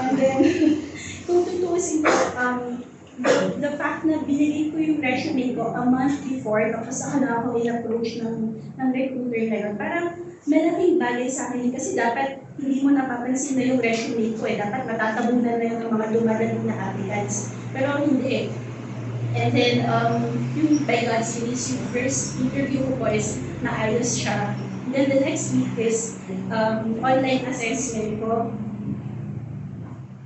And then, kung tutusin ko, the fact na binili ko yung resume ko a month before, tapos ako na ako in-approach ng recruiter na yun, parang malaking bagay sa akin kasi dapat hindi mo napapansin na yung resume ko dapat matatabunan na yun ng mga dumadating na applicants. Pero hindi. And then, yung by God's grace, yung first interview ko po is naayos siya. Then the next week is online assessment ko.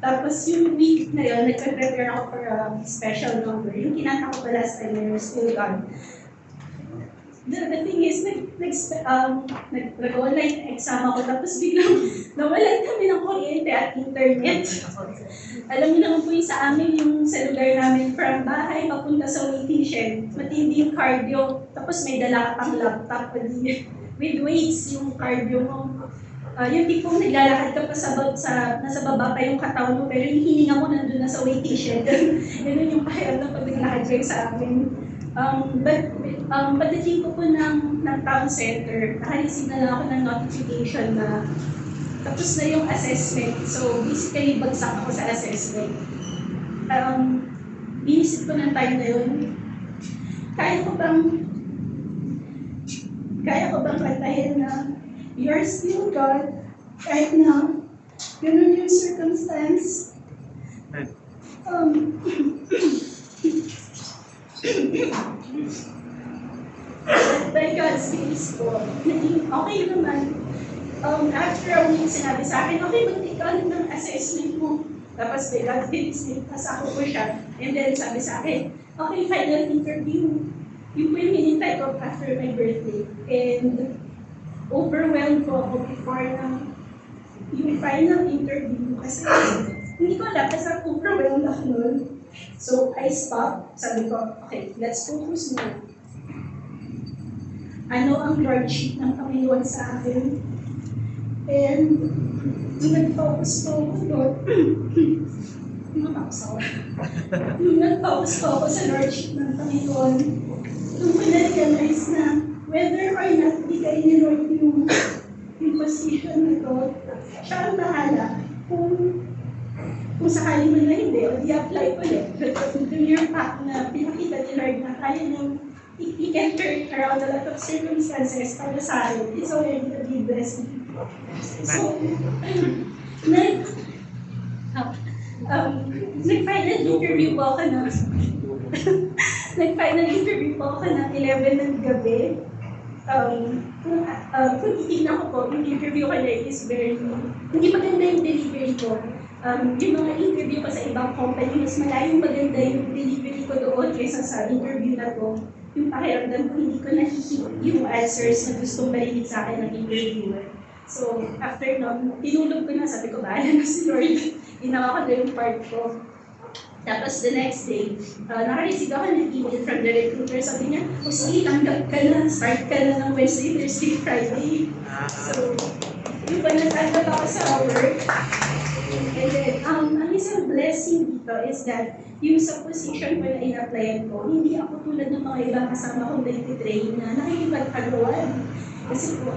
Tapos yung week na yun, nag-prepare ako for a special number. Yung kinanta ko pa last time, you're still gone. The thing is, nag-online exam ako, tapos biglang nawalan kami ng kuryente at internet. Alam niyo naman po yung sa amin, yung sa lugar namin, from bahay papunta sa waiting shed, matindi yung cardio, tapos may dala ka pang laptop with weights yung cardio mo. Yung tipong naglalakad ka pa nasa baba pa yung katawan mo, pero yung hininga mo nandun na sa waiting shed. Ganun yung pakiramdam pag naglakad kayo sa amin. Pagdating ko po ng town center, naka-receive na lang ako ng notification na tapos na yung assessment. So basically, bagsak ako sa assessment. Binisip ko ng time na yun. Kaya ko bang kantahin na you're still God right now? Ganun yung circumstance. By God's grace po, naging okay naman. After a week, sinabi sa akin, okay, mag-take ka ng assessment mo. Tapos by God's grace, nagpasa ko siya. And then sabi sa akin, okay, final interview. Yung po yung hinintay ko after my birthday. And overwhelmed po ako before yung final interview kasi hindi ko alam, kasi overwhelmed ako nun. So I stopped, sabi ko, okay, let's focus na. Ano ang lordship ng Panginoon sa akin? And nung nag-focus po ako doon, nung nag-focus po ako sa lordship ng Panginoon, nung pinag-realize na whether or not bigay ni Lord yung position na to, siya ang bahala. Kung sakali mo na hindi, o di-apply ulit. But to your fact na pinakita ni Lord na kaya nang he can turn around a lot of circumstances para sa akin. It's already a big blessing. So, nag-final interview po ako na nag-final interview po ako ng 11 ng gabi. Kung titignan ko po, yung interview ko na is hindi maganda yung delivery ko. Yung mga interview ko sa ibang company, mas malayong maganda yung delivery ko doon kaysa sa interview na to. Yung pakiramdam ko, hindi ko nakikita yung answers na gustong marinig sa akin ng interviewer. So, after nun, tinulog ko na, sabi ko, bahala na si Lord. Ginawa ko na yung part ko. Tapos the next day, naka-receive ako ng email from the recruiter. Sabi niya, o sige, tanggap ka na, start ka na ng Wednesday, Thursday, Friday. So, yung pa natanggap ako sa work. And then, ang isang blessing dito is that yung sa position ko na in-applyan ko, hindi ako tulad ng mga ibang kasama kong nag-train na nakikipag-agawan. Kasi po,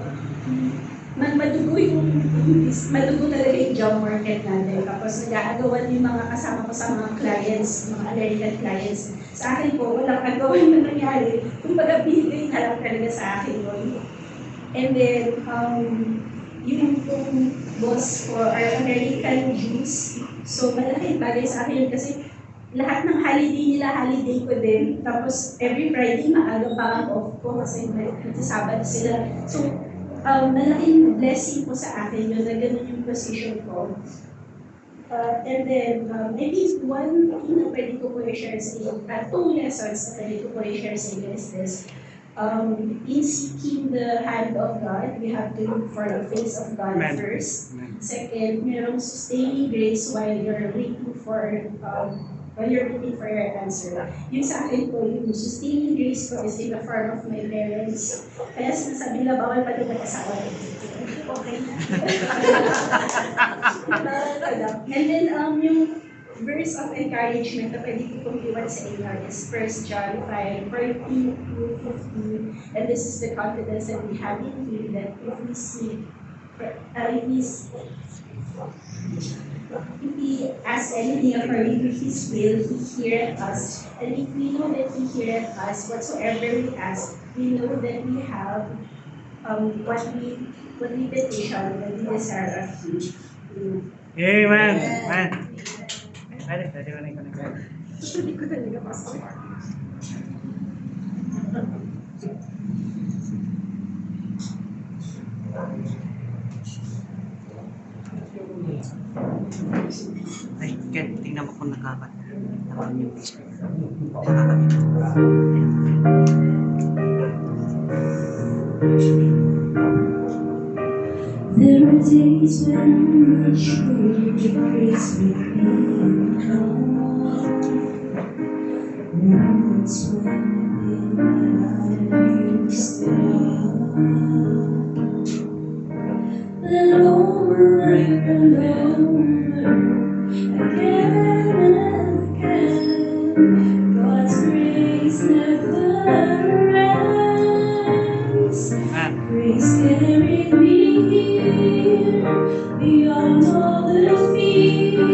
madugo talaga yung job market natin. Tapos nag-aagawan yung mga kasama ko sa mga clients, mga American clients. Sa akin po, walang agawan na nangyari. Kumbaga, binigay na lang talaga sa akin yun. And then, yung boss ko are American Jews. So, malaking bagay sa akin yun kasi lahat ng holiday nila, holiday ko din. Tapos, every Friday, maaga pa ang off ko kasi Sabado sila. So, malaking blessing po sa akin yun na ganun yung position ko. And then, I think one thing na pwede ko po i-share sa inyo, two lessons na pwede ko po i-share sa inyo is this. In seeking the hand of God, we have to look for the face of God first. Second, mayroong sustaining grace while you're waiting for your answer. Yung sa akin po, yung sustaining grace ko is in the form of my parents. Kaya sinasabi nila, bawal pa rin mag-asawa. Okay. And then, yung verse of encouragement na pwede ko pong iwan sa inyo is 1 John 5:14-15. And this is the confidence that we have in Him that if we seek If we ask anything according to His will, He heareth us. And if we know that He heareth us, whatsoever we ask, we know that we have what we petition, what we desire of Him. Amen. Amen. Pwede mo na i-connect. Hindi ko talaga pasok. Ay, Ken, tingnan mo kung naka-mute. Naka-mute. There are days when I'm not sure your grace will be moments when in my life you step then over and over again and again God's grace never ends. Grace carried me here beyond all the fear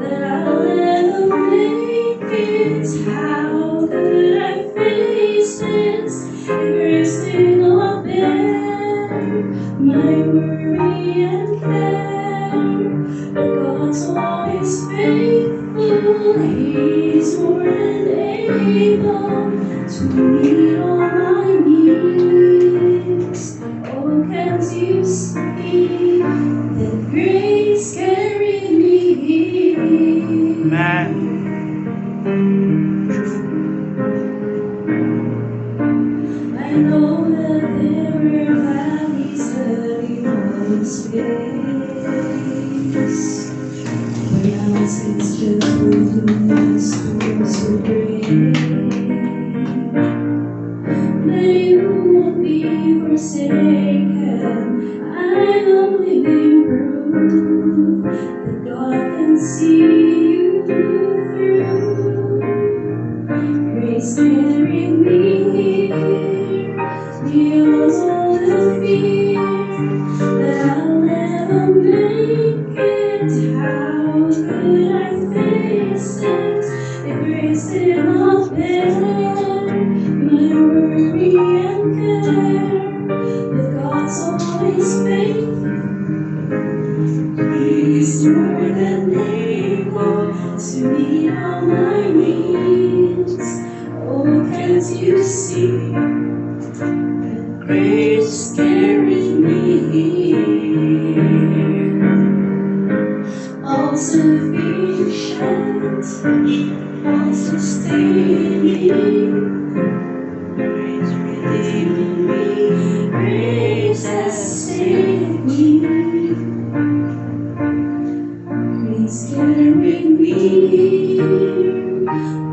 that I'll ever make it. How could I face this if grace did not bear my worry and care? But God's always faithful, He's more than able to meet all my needs. Oh, can't you see that grace carried me here? Amen. I know that there were valleys that He once faced, mountains just moving, storms were brave. But You won't be forsaken. I am living proof that God can see you through. Grace carried me here beyond all the fear that I'll never make it. How could I face it if grace did not bear my worry and care? But God's always faithful, He's more than able to meet all my needs. Oh, can't you see that grace carried me here? All sufficient, all sustaining, grace redeeming me, grace has saved me. Grace carried me here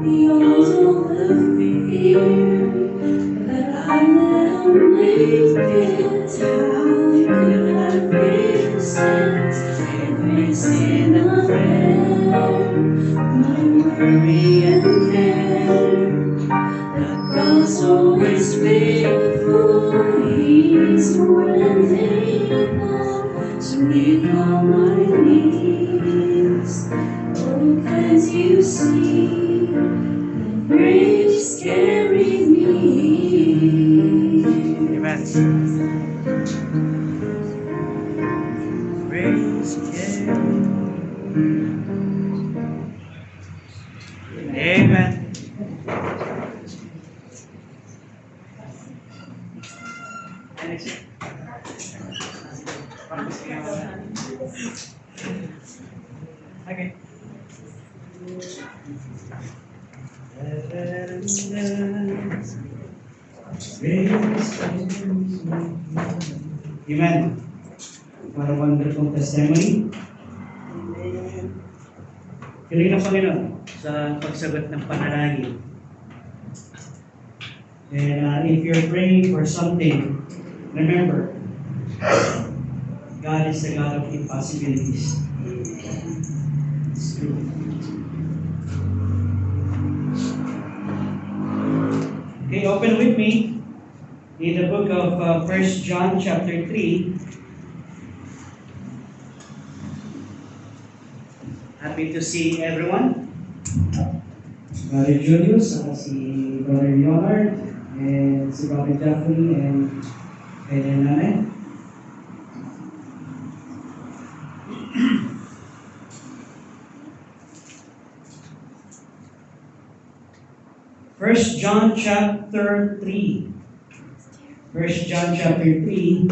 beyond all the fear that I never make it. How could I face it if grace did not bear my worry and care? That God's always faithful, He's more than able to meet all my needs. Oh, can't you see that grace carried me? Amen. Praise Him. Amen. Okay. Amen. What a wonderful testimony. Galing ng Panginoon sa pagsagot ng panalangin. And if you're praying for something, remember, God is the God of impossibilities. It's true. Okay, open with me in the book of 1 John chapter 3. Happy to see everyone. Brother Julius, si Brother Leonard, and si Brother Jeffrey, and kay Nanay. First John chapter 3. First John chapter 3.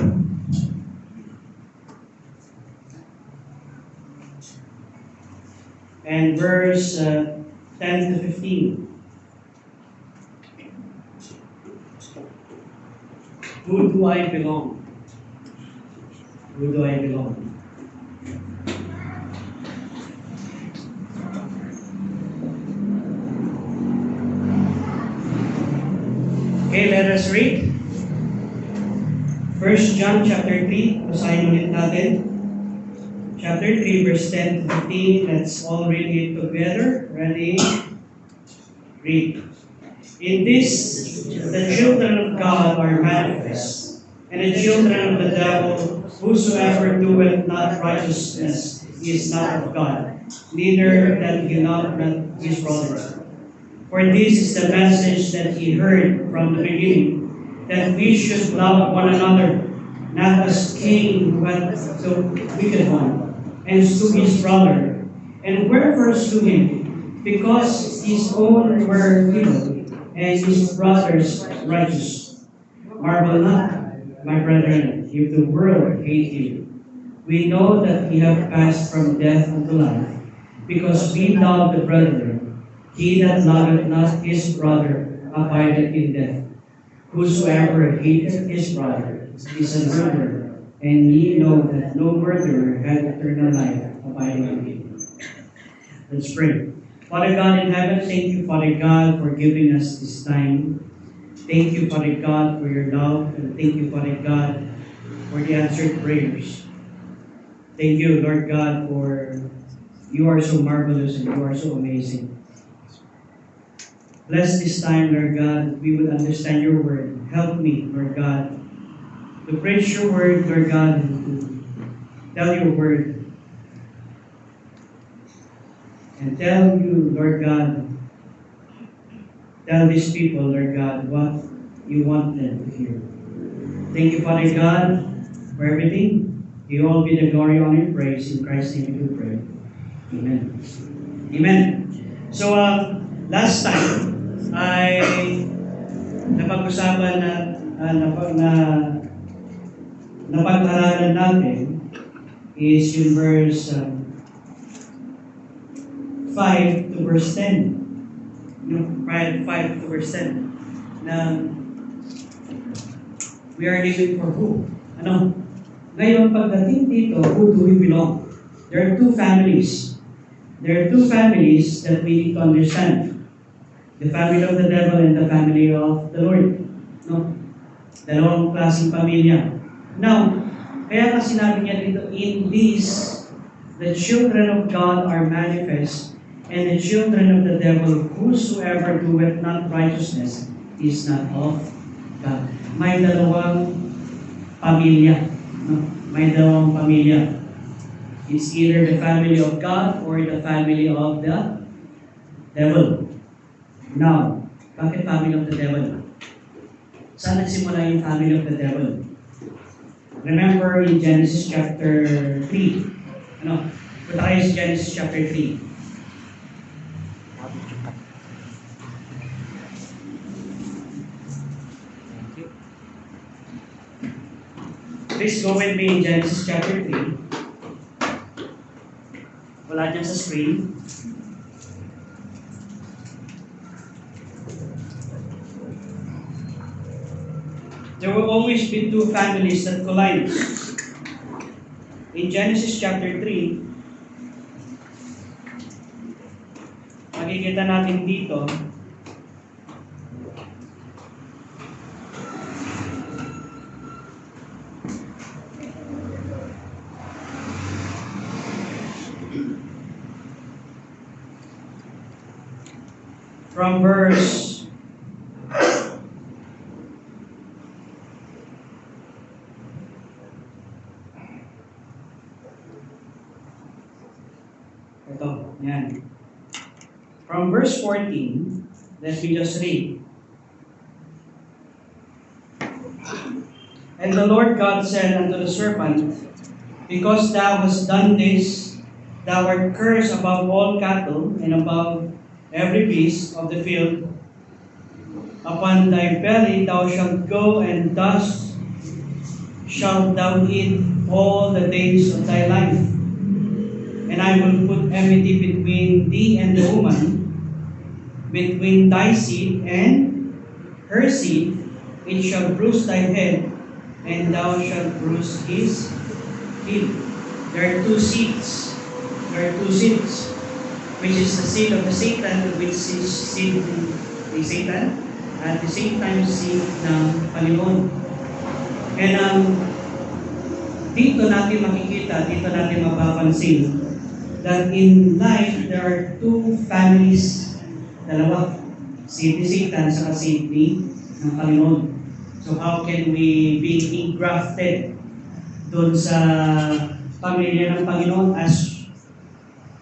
And verse 10 to 15. Who do I belong? Who do I belong? Okay, let us read. First John chapter 3, basahin ulit natin. Chapter 3, verse 10 to 15. Let's all read it together. Ready? Read. In this, the children of God are manifest, and the children of the devil, whosoever doeth not righteousness is not of God, neither that he loveth not his brother. For this is the message that he heard from the beginning, that we should love one another, not as Cain who had the wicked one, and slew his brother. And wherefore slew him? Because his own were evil, and his brothers righteous. Marvel not, my brethren, if the world hate you. We know that we have passed from death unto life, because we love the brethren. He that loveth not his brother abideth in death. Whosoever hateth his brother is a murderer, and ye know that no murderer hath eternal life abiding in him. Let's pray. Father God in heaven, thank you, Father God, for giving us this time. Thank you, Father God, for your love, and thank you, Father God, for the answered prayers. Thank you, Lord God, for you are so marvelous and you are so amazing. Bless this time, Lord God, that we will understand your word. Help me, Lord God, to preach your word, Lord God, and to tell your word. And tell you, Lord God, tell these people, Lord God, what you want them to hear. Thank you, Father God, for everything. You all be the glory, honor, and praise. In Christ's name we do pray. Amen. Amen. So, last time, ay napag-usapan napag-aralan natin is yung verse 5 to verse 10. 5 to verse 10. Na we are living for who? Ano? Ngayon, pagdating dito, who do we belong? There are two families. There are two families that we need to understand. The family of the devil and the family of the Lord. No? Dalawang klaseng pamilya. Now, kaya nga sinabi niya dito, in this, the children of God are manifest, and the children of the devil, whosoever doeth not righteousness, is not of God. May dalawang pamilya. No? May dalawang pamilya. It's either the family of God or the family of the devil. Now, bakit family of the devil? Saan nagsimula yung family of the devil? Remember in Genesis chapter 3. Ano? Punta kayo sa Genesis chapter 3. Please go with me in Genesis chapter 3. Wala dyan sa screen. There will always be two families that collide. In Genesis chapter 3, makikita natin dito, from verse 1 Ito, yan. From verse 14, let me just read. And the Lord God said unto the serpent, Because thou hast done this, thou art cursed above all cattle, and above every beast of the field. Upon thy belly thou shalt go, and dust shalt thou eat all the days of thy life. And I will put enmity between thee and the woman, between thy seed and her seed. It shall bruise thy head, and thou shalt bruise his heel. There are two seeds. Which is the seed of the Satan, which is seed ni Satan, at the same time seed ng Panginoon. And dito natin makikita, dito natin mapapansin that in life there are two families, dalawa, seed ni Satan sa seed ng Panginoon. So how can we be engrafted doon sa pamilya ng Panginoon as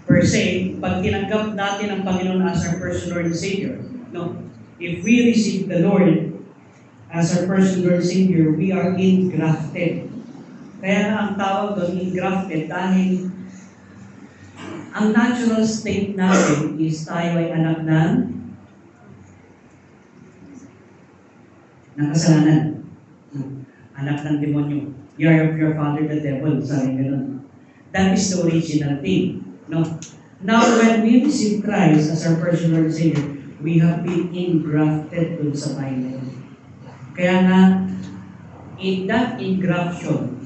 per se, pag tinanggap natin ang Panginoon as our personal Lord and Savior? No. If we receive the Lord as our personal Lord and Savior, we are engrafted. Kaya nga ang tawag doon, engrafted, dahil ang natural state natin is tayo ay anak ng kasalanan. Anak ng demonyo. You are of your father the devil. Sabi ganun. That is the original thing. No? Now, when we receive Christ as our personal Lord and Savior, we have been engrafted dun sa tayo na yun. Kaya nga, in that engraftion,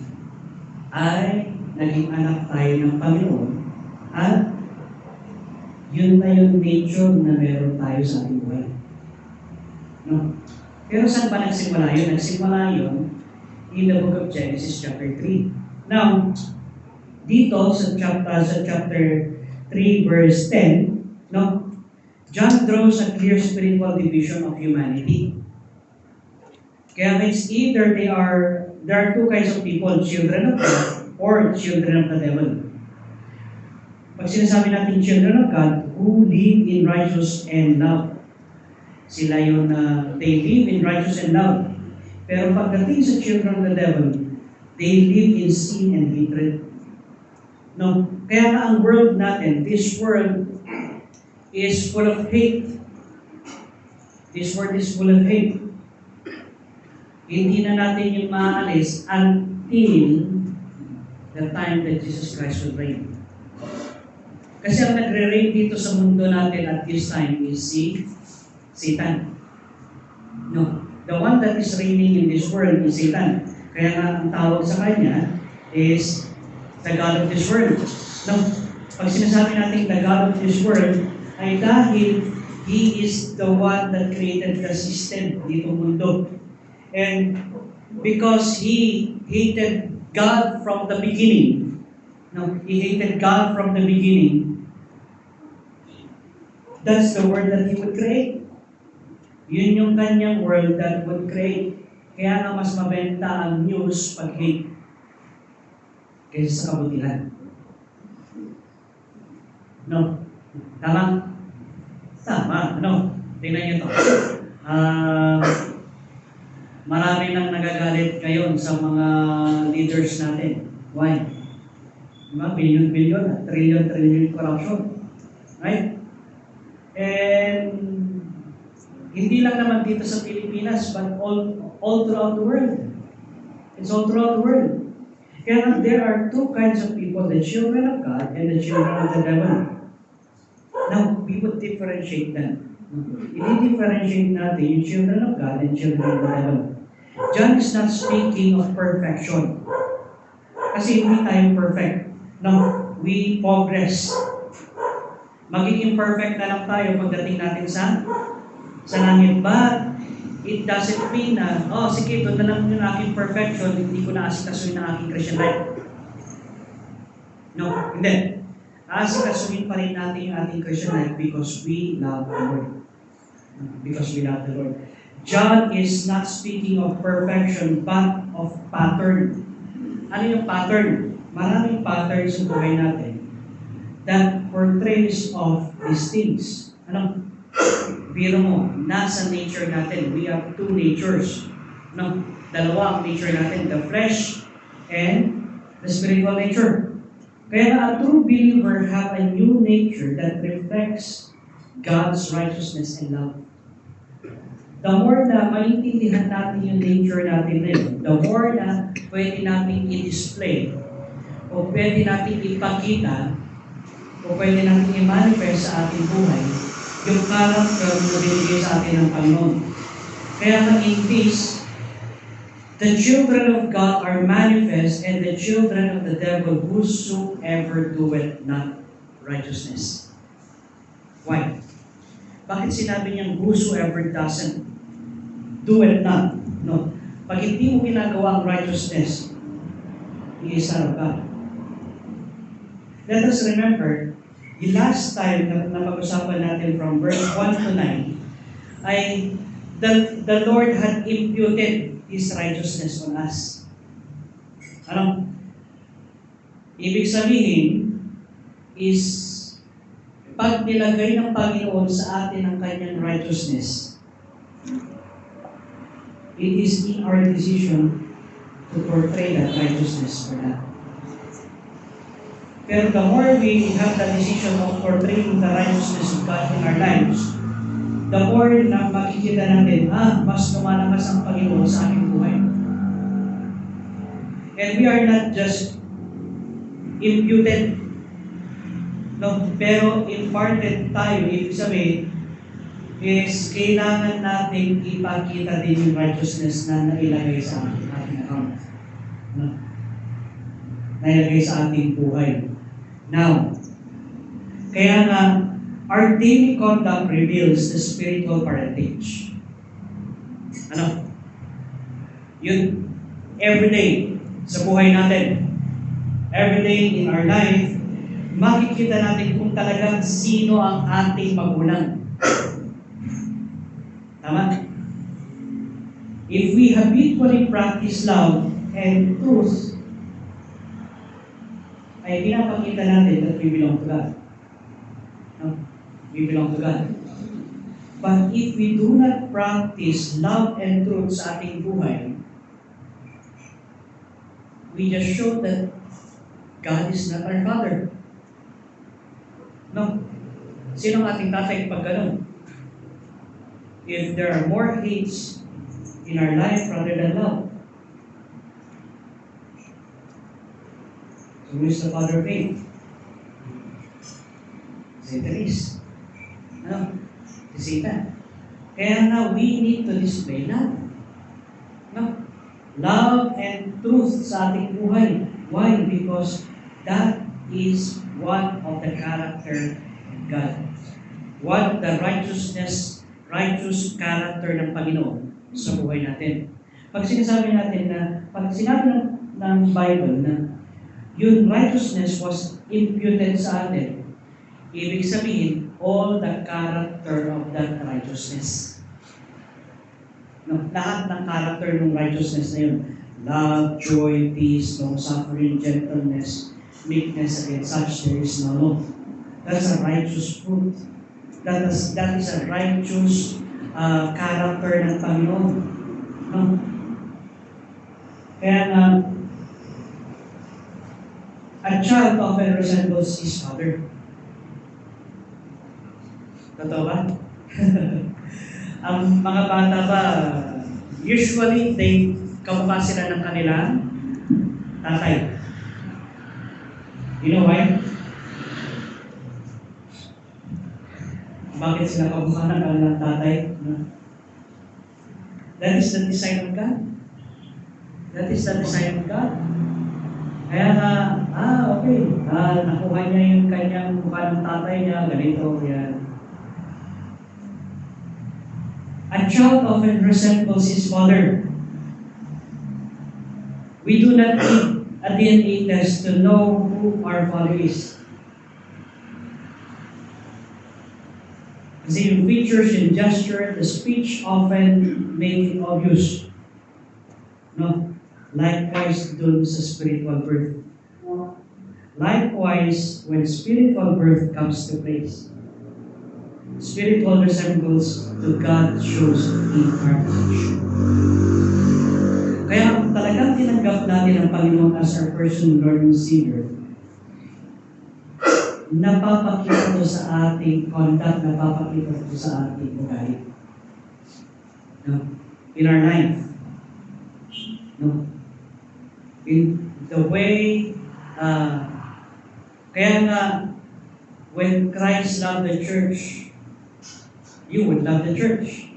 ay naging anak tayo ng Panginoon, at yun na yung nature na meron tayo sa ating buhay. No? Pero saan ba nagsimula yun? Nagsimula yun in the book of Genesis chapter 3. Now, dito sa chapter 3 verse 10, no? John draws a clear spiritual division of humanity. Kaya means either there are two kinds of people, children of God or children of the devil. Pag sinasabi natin children of God, who live in righteous and love. Sila yung they live in righteous and love. Pero pagdating sa children of the devil, they live in sin and hatred. No? Kaya nga ang world natin, this world is full of hate. This world is full of hate. Hindi na natin yung maaalis until the time that Jesus Christ will reign. Kasi ang nagre-reign dito sa mundo natin at this time is si Satan. No. The one that is reigning in this world is Satan. Kaya nga ang tawag sa kanya is the God of this world. No. Pag sinasabi natin the God of this world, ay dahil He is the one that created the system dito mundo. And because He hated God from the beginning, no, He hated God from the beginning, that's the world that He would create. Yun yung kanyang world that would create. Kaya nga mas mabenta ang news pag hate kaysa sa kabutihan. No? Tama? Tama. No? Tingnan nyo ito. Marami nang nagagalit ngayon sa mga leaders natin. Why? Diba? Billion-billion, trillion corruption. Right? And hindi lang naman dito sa Pilipinas, but all throughout the world. It's all throughout the world. Kaya there are two kinds of people, the children of God and the children of the devil. Now, we would differentiate them. I-differentiate natin yung children of God and children of the devil. John is not speaking of perfection. Kasi hindi tayo perfect. No, we progress. Magiging perfect na lang tayo pagdating natin sa langit. But it doesn't mean na, sige, doon na lang yung aking perfection, hindi ko na asikasuhin ang aking Christian life. No, hindi. Asikasuhin pa rin natin yung ating Christian life because we love the Lord. Because we love the Lord. John is not speaking of perfection, but of pattern. Ano yung pattern? Maraming patterns sa buhay natin that portrays of these things. Ano? Biro mo, nasa nature natin, we have two natures. No? Dalawa ang nature natin, the flesh and the spiritual nature. Kaya a true believer have a new nature that reflects God's righteousness and love. The more na maintindihan natin yung nature natin na yun, the more na pwede natin i-display o pwede natin ipakita o pwede natin i-manifest sa ating buhay yung character na binigay sa atin ng Panginoon. Kaya nga in this, the children of God are manifest and the children of the devil whosoever doeth not righteousness. Why? Bakit sinabi niyang whosoever doesn't do it not? No. Pag hindi mo ginagawa ang righteousness, iisa ng God. Let us remember, the last time na pag-usapan natin from verse 1 to 9, ay the Lord had imputed His righteousness on us. Ano? Ibig sabihin is pag nilagay ng Panginoon sa atin ang kanyang righteousness, it is in our decision to portray that righteousness for that. Pero the more we have the decision of portraying the righteousness of God in our lives, the more na makikita natin, mas lumalakas ang Panginoon sa ating buhay. And we are not just imputed, no, pero imparted tayo. Ibig sabihin, is kailangan natin ipakita din yung righteousness na nailagay sa ating account. No? Nailagay sa ating buhay. Now, kaya nga, our daily conduct reveals the spiritual parentage. Ano? Yun, everyday sa buhay natin, everyday in our life, makikita natin kung talagang sino ang ating magulang. Tama? If we habitually practice love and truth, ay pinapakita natin that we belong to God. No? We belong to God. But if we do not practice love and truth sa ating buhay, we just show that God is not our Father. No? Sino ang ating tatay pag ganun? If there are more hates in our life rather than love, so who is the father of faith? Satan is. Ano? Si Satan. Kaya na we need to display love. No? Love and truth sa ating buhay. Why? Because that is one of the character of God. One of the righteous character ng Panginoon sa buhay natin. Pag sinasabi natin na, pag sinabi ng Bible na yung righteousness was imputed sa atin, ibig sabihin, all the character of that righteousness. No, lahat ng character ng righteousness na yun. Love, joy, peace, long-suffering, gentleness, meekness, against such there is no law. That's a righteous fruit. That is a righteous character ng Panginoon. No? Kaya a child often resembles his father. Totoo ba? Ang mga bata ba, usually, kamukha sila ng kanilang tatay. You know why? Bakit sila kamukha ng kanilang tatay? No? That is the design of God. That is the design of God. Kaya okay. Nakuha niya yung kanyang mukha ng tatay niya, ganito, yan. A child often resembles his father. We do not need a DNA test to know who our father is. Kasi yung features and gesture, the speech often make it obvious. No? Likewise, dun sa spiritual birth. Likewise, when spiritual birth comes to place, spiritual resemblance to God shows incarnation. Kaya kung talagang tinanggap natin ang Panginoon as our personal Lord and Savior, napapakita ito sa ating conduct, napapakita ito sa ating ugali. No? In our life. No? In the way, kaya nga, when Christ loved the church, you would love the church.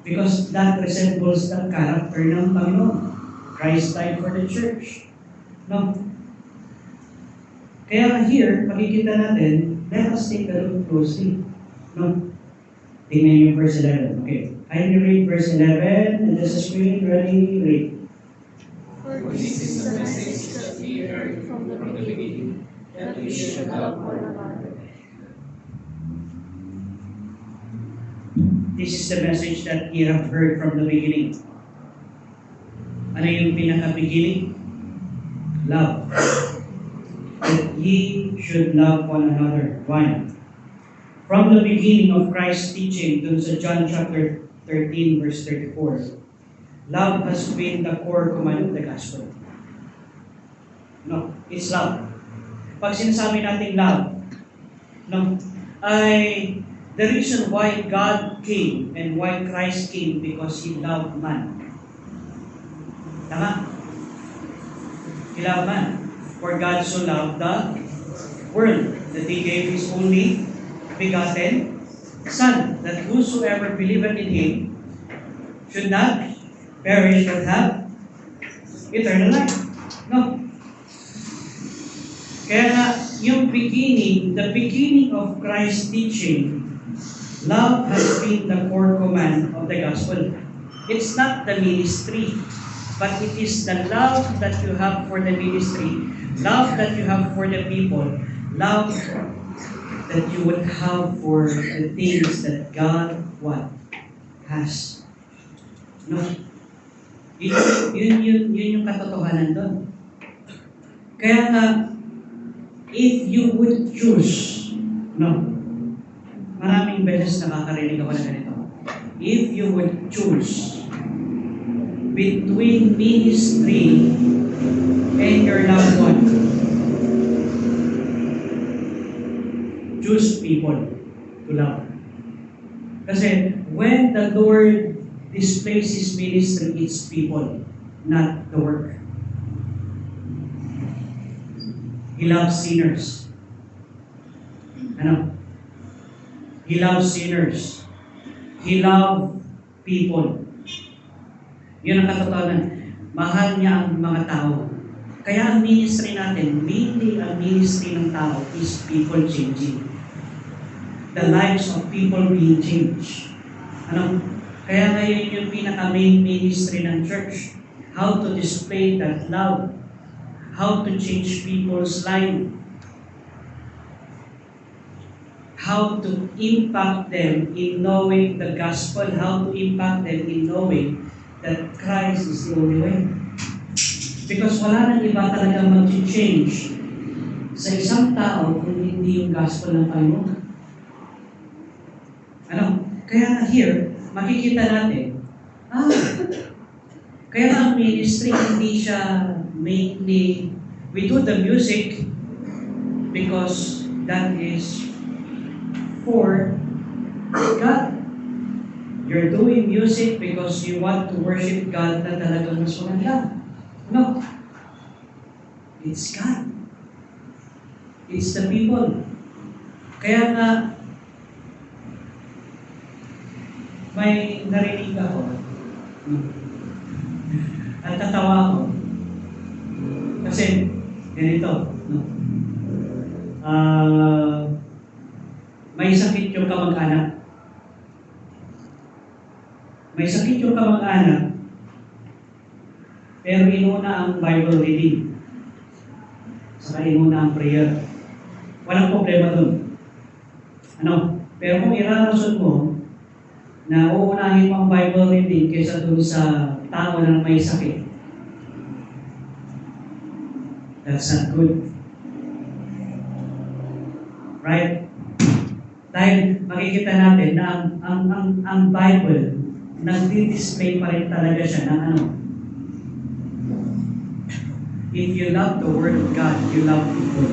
Because that resembles the character ng Panginoon. Christ died for the church. No? Kaya here, makikita natin, let us take a look closely. No? Tingnan yung verse 11. Okay. I will read verse 11, and this is screen, ready, read. For this is the message that we heard from the beginning, that we should love one another. This is the message that ye have heard from the beginning. Ano yung pinaka-beginning? Love. That ye should love one another. Why? From the beginning of Christ's teaching, dun sa John chapter 13, verse 34, love has been the core command of the gospel. No, it's love. Pag sinasabi natin love, no, ay the reason why God came and why Christ came because He loved man. Tama? He loved man. For God so loved the world that He gave His only begotten Son, that whosoever believeth in Him should not perish but have eternal life. No. Kaya nga, yung beginning, the beginning of Christ's teaching, love has been the core command of the gospel. It's not the ministry, but it is the love that you have for the ministry, love that you have for the people, love that you would have for the things that God what has. No? Yun yung katotohanan doon. Kaya nga, if you would choose, no, maraming beses nakakarinig ako na ganito. If you would choose between ministry and your loved one, choose people to love. Kasi when the Lord displays His ministry, it's people, not the work. He loves sinners. Ano? He loves sinners. He loves people. Yun ang katotohanan. Mahal niya ang mga tao. Kaya ang ministry natin, mainly ang ministry ng tao is people changing. The lives of people being changed. Ano? Kaya ngayon yung pinaka-main ministry ng church. How to display that love. How to change people's life. How to impact them in knowing the gospel. How to impact them in knowing that Christ is the only way. Because wala nang iba talaga mag-change sa isang tao kung hindi yung gospel ng Panginoon. Ano? Kaya nga here, makikita natin, kaya ang ministry hindi siya mainly, we do the music because that is for God. You're doing music because you want to worship God na talagang mas maganda. No. It's God. It's the people. Kaya nga, may narinig ako. At tatawa ako. Kasi, ganito. No? May sakit yung kamag-anak. May sakit yung kamag-anak, pero inuna ang Bible reading. Saka inuna ang prayer. Walang problema dun. Ano? Pero kung irarason mo, na uunahin mo ang Bible reading kaysa dun sa tao na may sakit, that's not good. Right? Dahil makikita natin na ang Bible, nagdi-display pa rin talaga siya ng ano. If you love the Word of God, you love people.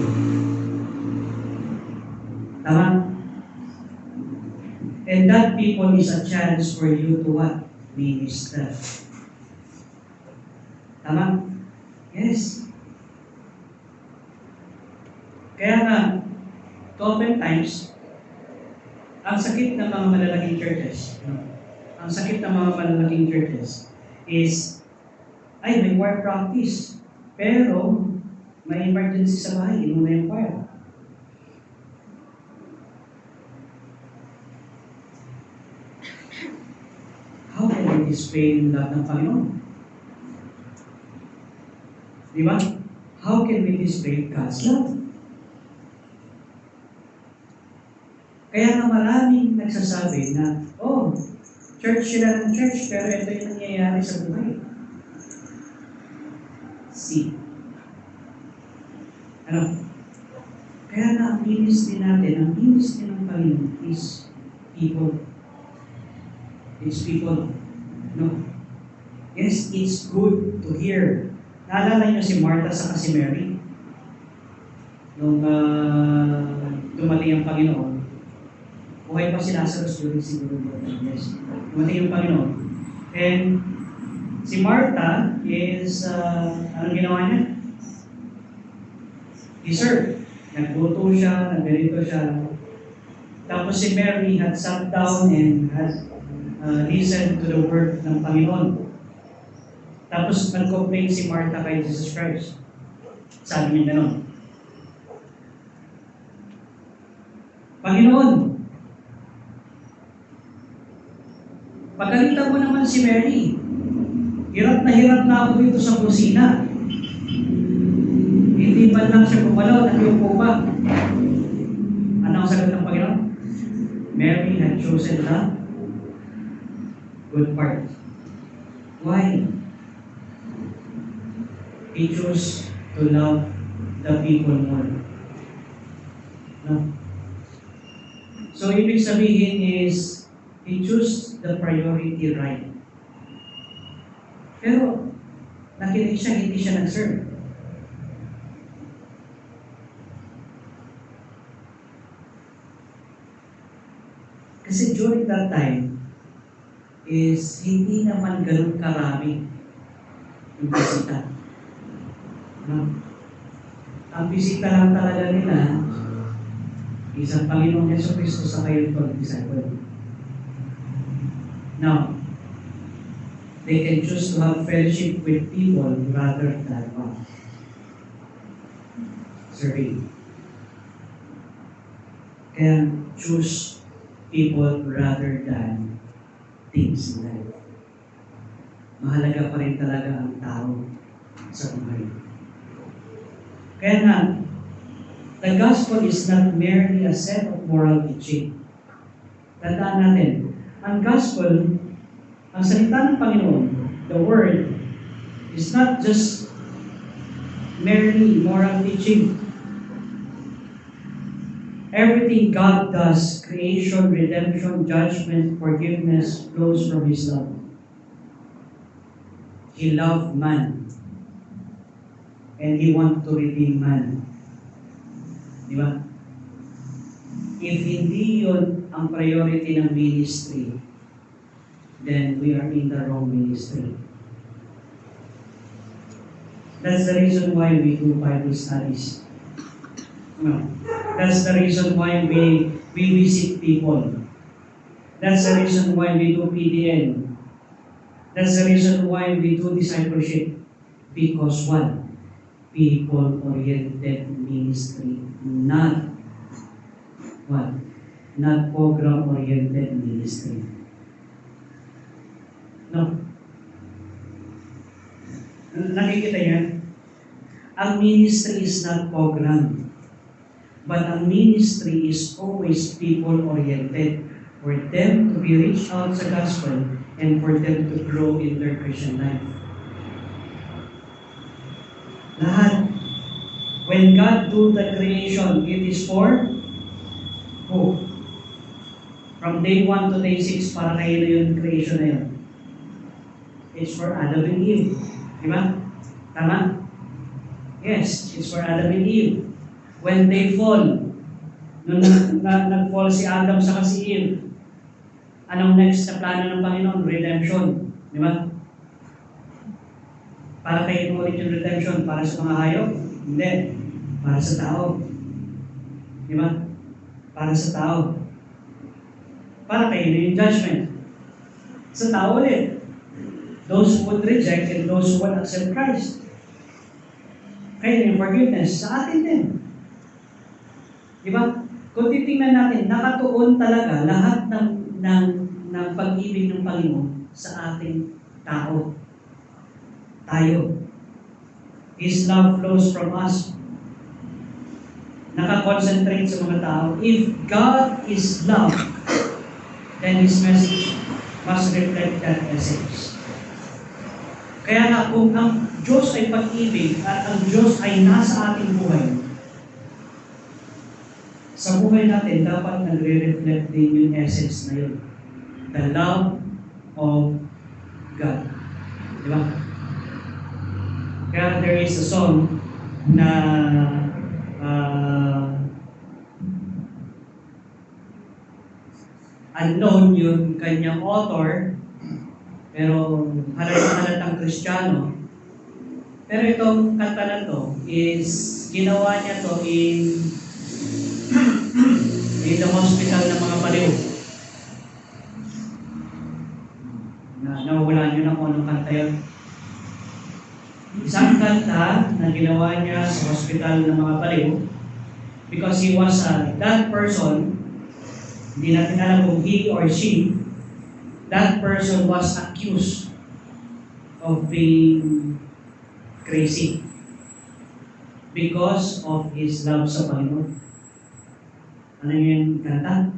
Tama? And that people is a chance for you to what? Minister. Tama? Yes. Kaya nga, oftentimes, ang sakit ng mga malalaking churches, ang sakit ng mga malalaking churches is, ay, may choir practice. Pero, may emergency sa bahay, hindi mo na yung choir. How can we display yung love ng Panginoon? Di ba? How can we display God's love? Kaya nga maraming nagsasabi na, oh, church sila ng church, pero ito yung nangyayari sa buhay. See? Ano? Kaya nga ang ministry natin, ang ministry ng Panginoon is people. It's people. No? Yes, it's good to hear. Naalala niyo si Martha sa si Mary? Nung dumating ang Panginoon, buhay pa si Lazarus during siguro. Yes. Dumating yung Panginoon. And si Martha is, anong ginawa niya? He served. Nagluto siya, nagganito siya. Tapos si Mary had sat down and had listened to the word ng Panginoon. Tapos nag-complain si Martha kay Jesus Christ. Sabi niya gano'n, Panginoon, pagalitan mo naman si Mary. Hirap na ako dito sa kusina. Hindi man lang siya pumalaw, nag-iupo pa. Ano ang sagot ng Panginoon? Mary had chosen the good part. Why? He chose to love the people more. No? So, ibig sabihin is, he chose the priority right. Pero, nakinig siya, hindi siya nag-serve. Kasi during that time, is hindi naman ganun karami yung bisita. No? Ang bisita lang talaga nila, isang Panginoong Yeso Cristo sa kayo pag-disciple. Now, they can choose to have fellowship with people rather than what? Serving. Kaya choose people rather than things in life. Mahalaga pa rin talaga ang tao sa buhay. Kaya nga, the gospel is not merely a set of moral teaching. Tandaan natin, ang gospel, ang salita ng Panginoon, the word, is not just merely moral teaching. Everything God does, creation, redemption, judgment, forgiveness, flows from His love. He loved man. And He wants to redeem man. Di ba? If hindi yun ang priority ng ministry, then we are in the wrong ministry. That's the reason why we do Bible studies. No. That's the reason why we visit people. That's the reason why we do PDN. That's the reason why we do discipleship. Because what? People-oriented ministry, not what? Not program-oriented ministry. No. Nakikita yan? Ang ministry is not program. But ang ministry is always people-oriented for them to be reached out sa gospel and for them to grow in their Christian life. Lahat. When God do the creation, it is for From day 1 to day 6, para kayo na yung creation na yun. It's for Adam and Eve. Di ba? Tama? Yes, it's for Adam and Eve. When they fall, nung nag-fall si Adam sa si Eve, anong next na plano ng Panginoon? Redemption. Di ba? Para kayo ulit yung redemption, para sa mga hayop? Hindi. Para sa tao. Di ba? Para sa tao. Para kayo na yung judgment. Sa tao ulit. Those who would reject and those who would accept Christ. Kayo yung forgiveness sa atin din. Di ba? Kung titingnan natin, nakatuon talaga lahat ng pag-ibig ng Panginoon sa ating tao. Tayo. His love flows from us. Nakakonsentrate sa mga tao. If God is love, then His message must reflect that essence. Kaya nga, kung ang Diyos ay pag-ibig at ang Diyos ay nasa ating buhay, sa buhay natin, dapat nagre-reflect din yung essence na yun. The love of God. Di ba? Kaya there is a song na unknown yung kanyang author, pero halatang Kristiyano. Pero itong kanta na to is ginawa niya to in the hospital ng mga baliw. Nawawala niyo na kung anong kanta yun. Isang kanta na ginawa niya sa hospital ng mga baliw because he was that person, hindi natin alam kung he or she, that person was accused of being crazy because of his love sa Panginoon. Ano yung kanta?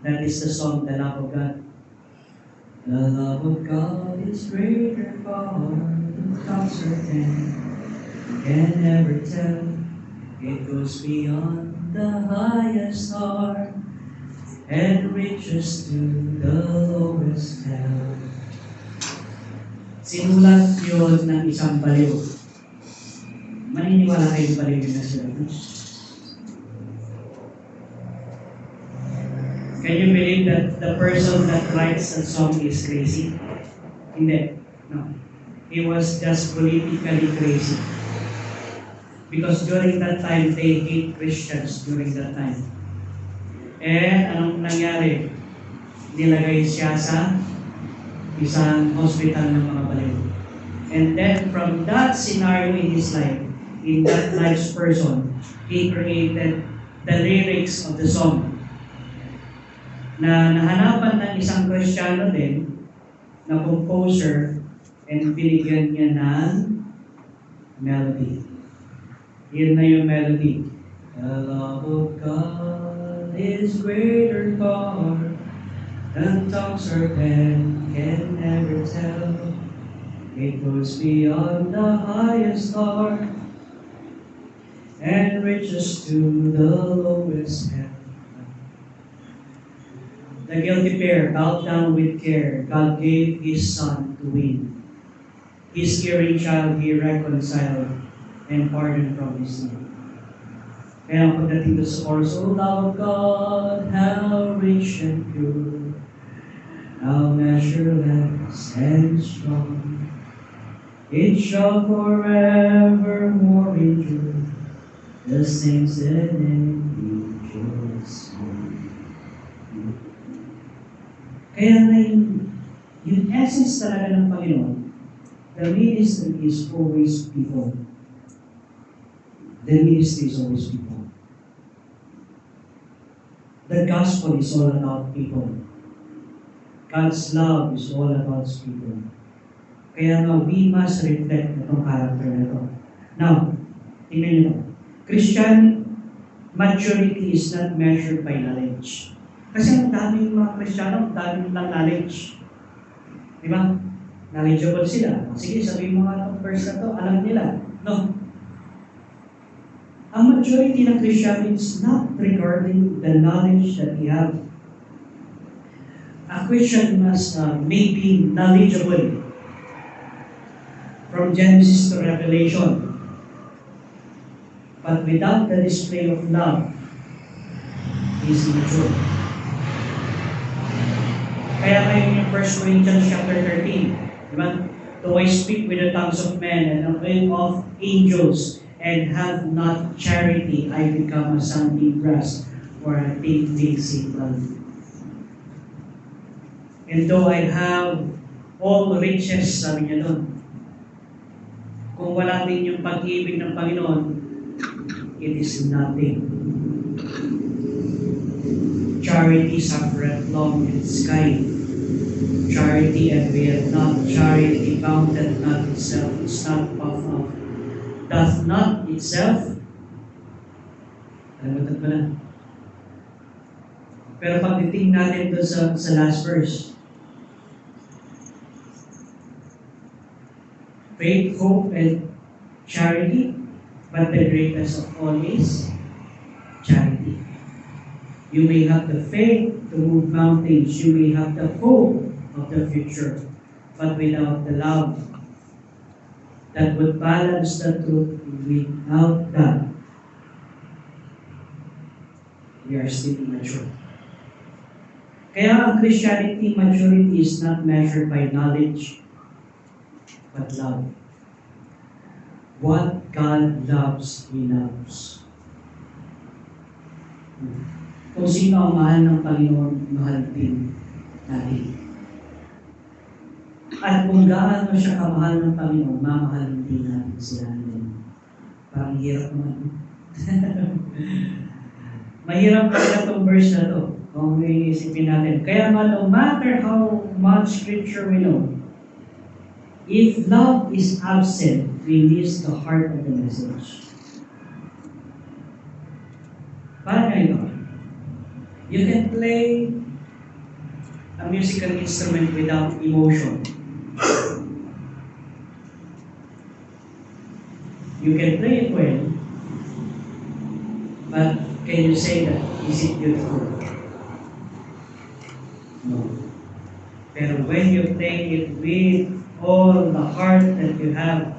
That is the song, The Love of God. The love of God is greater far than thoughts or can never tell. It goes beyond the highest star and reaches to the lowest hell. Sinulat yun ng isang baliw. Maniniwala kayong baliw yun na sila. Can you believe that the person that writes that song is crazy? Hindi. No. He was just politically crazy. Because during that time, they hate Christians during that time. And anong nangyari? Nilagay siya sa isang hospital ng mga baliw. And then from that scenario in his life, in that life's person, he created the lyrics of the song na nahanapan ng isang Kristiyano din na composer and binigyan niya ng melody. Yun na yung melody. The love of God is greater far than tongues or pen can never tell. It goes beyond the highest star and reaches to the lowest hell. The guilty pair bowed down with care. God gave His Son to win. His caring child He reconciled and pardoned from his sin. Kaya pagdating doon sa chorus, O love of God, how rich and pure, how measureless and strong, it shall forevermore endure the saints and angels. Kaya na yung essence talaga ng Panginoon, the ministry is always people. The ministry is always people. The gospel is all about people. God's love is all about people. Kaya nga, we must reflect itong character na ito. Now, tingnan nyo. Christian maturity is not measured by knowledge. Kasi ang daming mga Kristiyano, ang daming lang knowledge. Di ba? Knowledgeable sila. Sige, sabihin mo nga itong verse na ito, alam nila. No. Ang maturity ng Christian is not regarding the knowledge that we have a Christian must may be knowledgeable from Genesis to Revelation. But without the display of love, he is immature. Kaya ngayon yung 1 Corinthians chapter 13, di ba? Though I speak with the tongues of men and of angels, and have not charity, I become a sounding brass or a tinkling cymbal. And though I have all riches, sabi niya doon, kung wala din yung pag-ibig ng Panginoon, it is nothing. Charity suffereth long and is kind. Charity envieth not. Charity vaunteth not itself. Is not puffed up. Doth not itself. Alam mo na. Pero pagdating natin doon sa last verse, faith, hope, and charity, but the greatest of all is charity. You may have the faith to move mountains, you may have the hope of the future, but without the love that would balance the truth, without that, we are still immature. Kaya ang Christianity maturity is not measured by knowledge, but love. What God loves, He loves. Kung sino ang mahal ng Panginoon, mahal din natin. At kung gaano siya kamahal ng Panginoon, mamahalin din natin sila din. Parang hirap naman. Mahirap talaga itong verse na to. Kung iisipin natin. Kaya no matter how much scripture we know, if love is absent, we miss the heart of the message. Parang ganito. You can play a musical instrument without emotion. You can play it well, but can you say that, is it beautiful? No. Pero when you play it with all the heart that you have,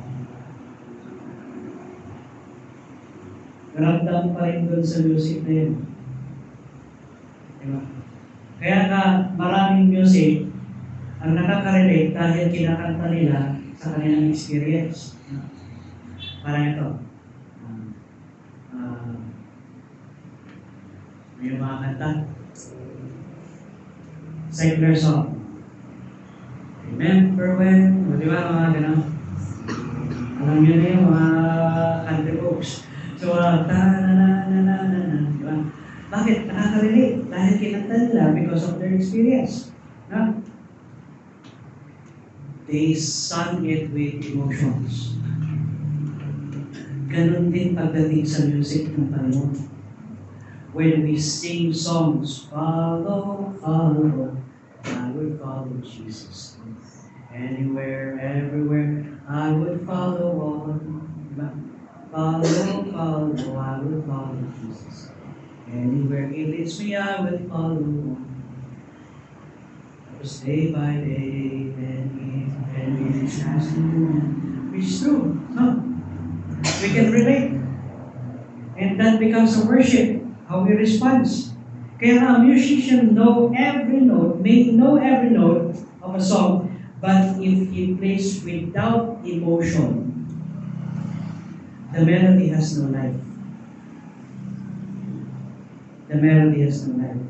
ramdam pa rin doon sa music na yun. Diba? Kaya nga maraming music ang nakaka-relate dahil kinakanta nila sa kanilang experience. Parang ito. May mga kanta. Secular song. Remember when, di ba mga ganun? Alam nyo na yung mga country folks. So, ta-na-na-na-na-na-na, di ba? Bakit? Nakaka-relate. Dahil kinanta nila because of their experience. No? They sung it with emotions. Ganon din pagdating sa music ng Panginoon. When we sing songs, follow, follow, I will follow Jesus. Anywhere, everywhere, I will follow on. Follow, follow, I will follow Jesus. Anywhere He leads me, I will follow on. Tapos day by day, and He is asking me, which is true, no? We can relate. And that becomes a worship, how we respond. Kaya a musician may know every note of a song, but if he plays without emotion, the melody has no life. The melody has no life.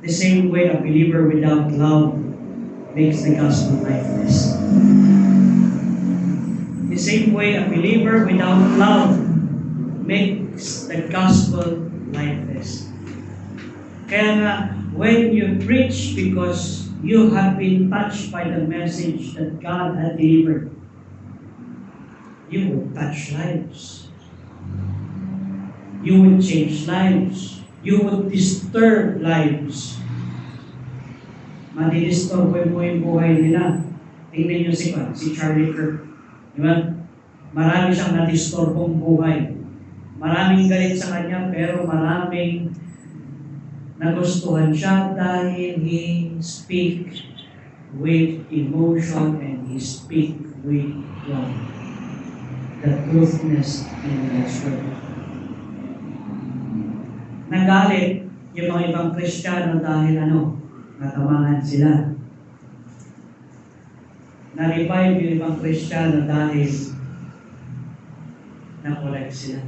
The same way a believer without love makes the gospel lifeless. The same way a believer without love makes the gospel lifeless. Kaya nga, when you preach because you have been touched by the message that God had delivered, you will touch lives. You would change lives. You would disturb lives. Madidisturb mo yung buhay nila. Tingnan nyo si Charlie Kirk. Diba? Marami siyang nadisturbong buhay. Maraming galit sa kanya, pero maraming Nagustuhan siya dahil he speak with emotion and he speak with the truthness in God's word. Nagalit yung mga ibang Kristiyano dahil natamangan sila. Na-revive yung ibang Kristiyano dahil na-correct sila.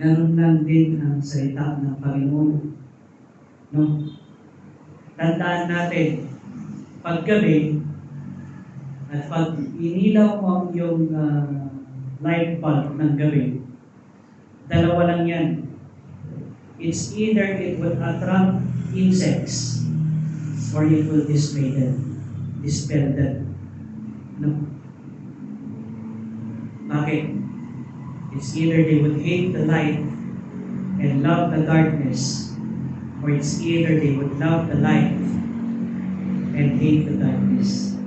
Ganun lang din ang salita ng Panginoon. No? Tandaan natin, paggabi, at pag inilaw mo yung light bulb ng gabi, dalawa lang yan. It's either it will attract insects or it will dispel them. No? Bakit? It's either they would hate the light and love the darkness, or it's either they would love the light and hate the darkness.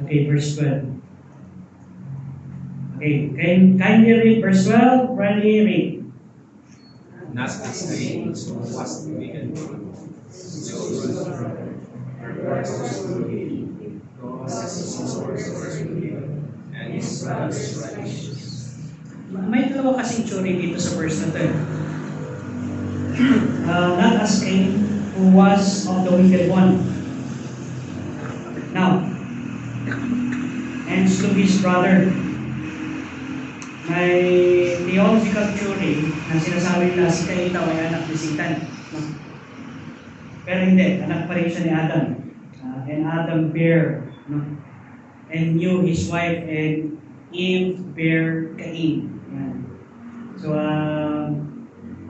Okay, verse 12. Okay, kindly read verse 12. Ready, read. Not as Cain was the wicked one, so was her works were wicked, his source was wicked, and his brothers righteous. May dalawa kasing tsuri dito sa verse na to. Not as Cain, who was of the wicked one. Now, and to his brother. May theological theory na sinasabi nila si Cain daw ay anak ni Satan. No? Pero hindi, anak pa rin siya ni Adam. And Adam bare, and knew his wife, and Eve bare Cain. Yan. So,